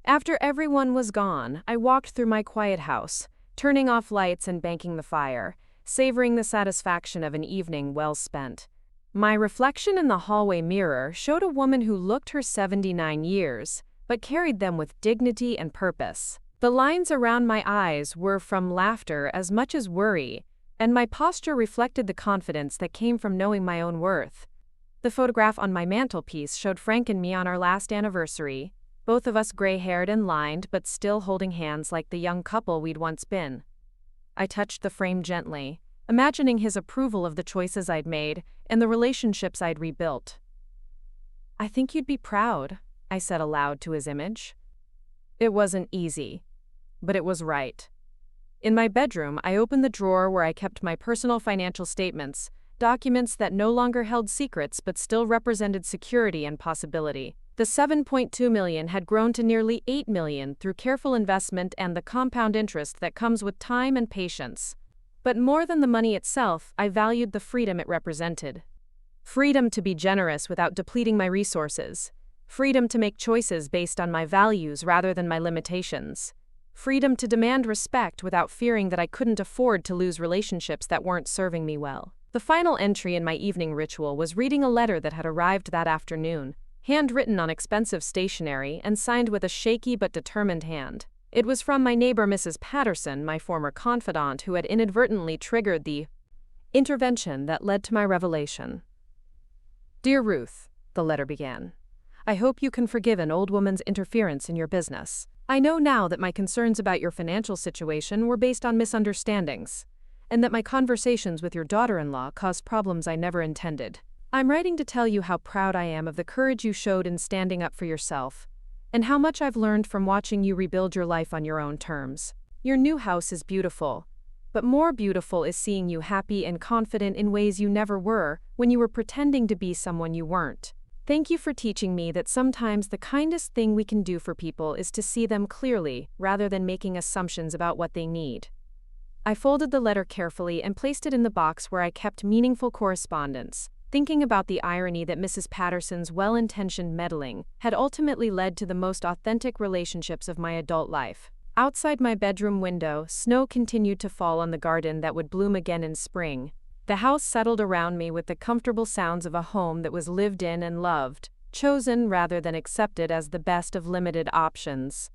S1: After everyone was gone, I walked through my quiet house, turning off lights and banking the fire, savoring the satisfaction of an evening well spent. My reflection in the hallway mirror showed a woman who looked her 79 years, but carried them with dignity and purpose. The lines around my eyes were from laughter as much as worry, and my posture reflected the confidence that came from knowing my own worth. The photograph on my mantelpiece showed Frank and me on our last anniversary, both of us gray-haired and lined but still holding hands like the young couple we'd once been. I touched the frame gently, imagining his approval of the choices I'd made and the relationships I'd rebuilt. "I think you'd be proud," I said aloud to his image. It wasn't easy, but it was right. In my bedroom, I opened the drawer where I kept my personal financial statements, documents that no longer held secrets but still represented security and possibility. The $7.2 million had grown to nearly $8 million through careful investment and the compound interest that comes with time and patience. But more than the money itself, I valued the freedom it represented. Freedom to be generous without depleting my resources. Freedom to make choices based on my values rather than my limitations. Freedom to demand respect without fearing that I couldn't afford to lose relationships that weren't serving me well. The final entry in my evening ritual was reading a letter that had arrived that afternoon, handwritten on expensive stationery and signed with a shaky but determined hand. It was from my neighbor Mrs. Patterson, my former confidant, who had inadvertently triggered the intervention that led to my revelation. "Dear Ruth," the letter began, "I hope you can forgive an old woman's interference in your business. I know now that my concerns about your financial situation were based on misunderstandings, and that my conversations with your daughter-in-law caused problems I never intended. I'm writing to tell you how proud I am of the courage you showed in standing up for yourself, and how much I've learned from watching you rebuild your life on your own terms. Your new house is beautiful, but more beautiful is seeing you happy and confident in ways you never were when you were pretending to be someone you weren't. Thank you for teaching me that sometimes the kindest thing we can do for people is to see them clearly rather than making assumptions about what they need." I folded the letter carefully and placed it in the box where I kept meaningful correspondence, thinking about the irony that Mrs. Patterson's well-intentioned meddling had ultimately led to the most authentic relationships of my adult life. Outside my bedroom window, snow continued to fall on the garden that would bloom again in spring. The house settled around me with the comfortable sounds of a home that was lived in and loved, chosen rather than accepted as the best of limited options.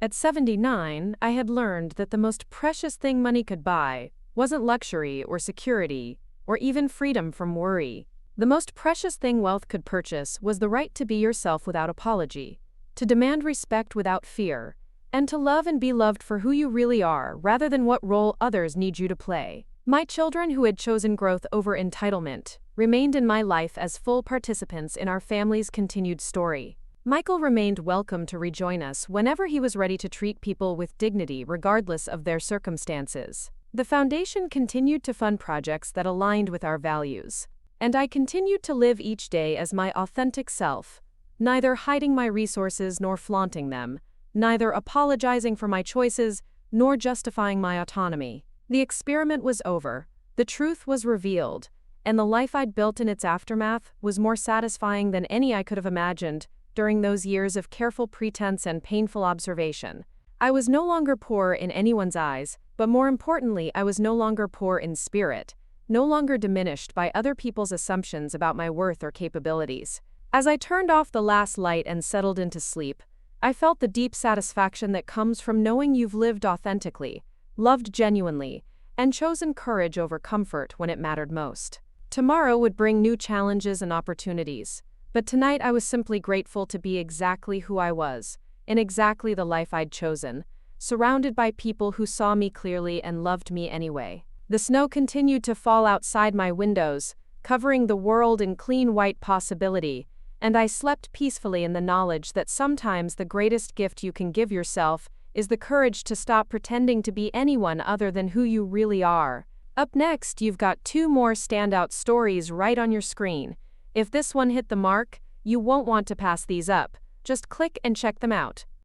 S1: At 79, I had learned that the most precious thing money could buy wasn't luxury or security, or even freedom from worry. The most precious thing wealth could purchase was the right to be yourself without apology, to demand respect without fear, and to love and be loved for who you really are rather than what role others need you to play. My children, who had chosen growth over entitlement, remained in my life as full participants in our family's continued story. Michael remained welcome to rejoin us whenever he was ready to treat people with dignity regardless of their circumstances. The foundation continued to fund projects that aligned with our values, and I continued to live each day as my authentic self, neither hiding my resources nor flaunting them, neither apologizing for my choices nor justifying my autonomy. The experiment was over, the truth was revealed, and the life I'd built in its aftermath was more satisfying than any I could have imagined during those years of careful pretense and painful observation. I was no longer poor in anyone's eyes, but more importantly, I was no longer poor in spirit, no longer diminished by other people's assumptions about my worth or capabilities. As I turned off the last light and settled into sleep, I felt the deep satisfaction that comes from knowing you've lived authentically, loved genuinely, and chosen courage over comfort when it mattered most. Tomorrow would bring new challenges and opportunities, but tonight I was simply grateful to be exactly who I was, in exactly the life I'd chosen, surrounded by people who saw me clearly and loved me anyway. The snow continued to fall outside my windows, covering the world in clean white possibility, and I slept peacefully in the knowledge that sometimes the greatest gift you can give yourself is the courage to stop pretending to be anyone other than who you really are. Up next, you've got 2 more standout stories right on your screen. If this one hit the mark, you won't want to pass these up. Just click and check them out.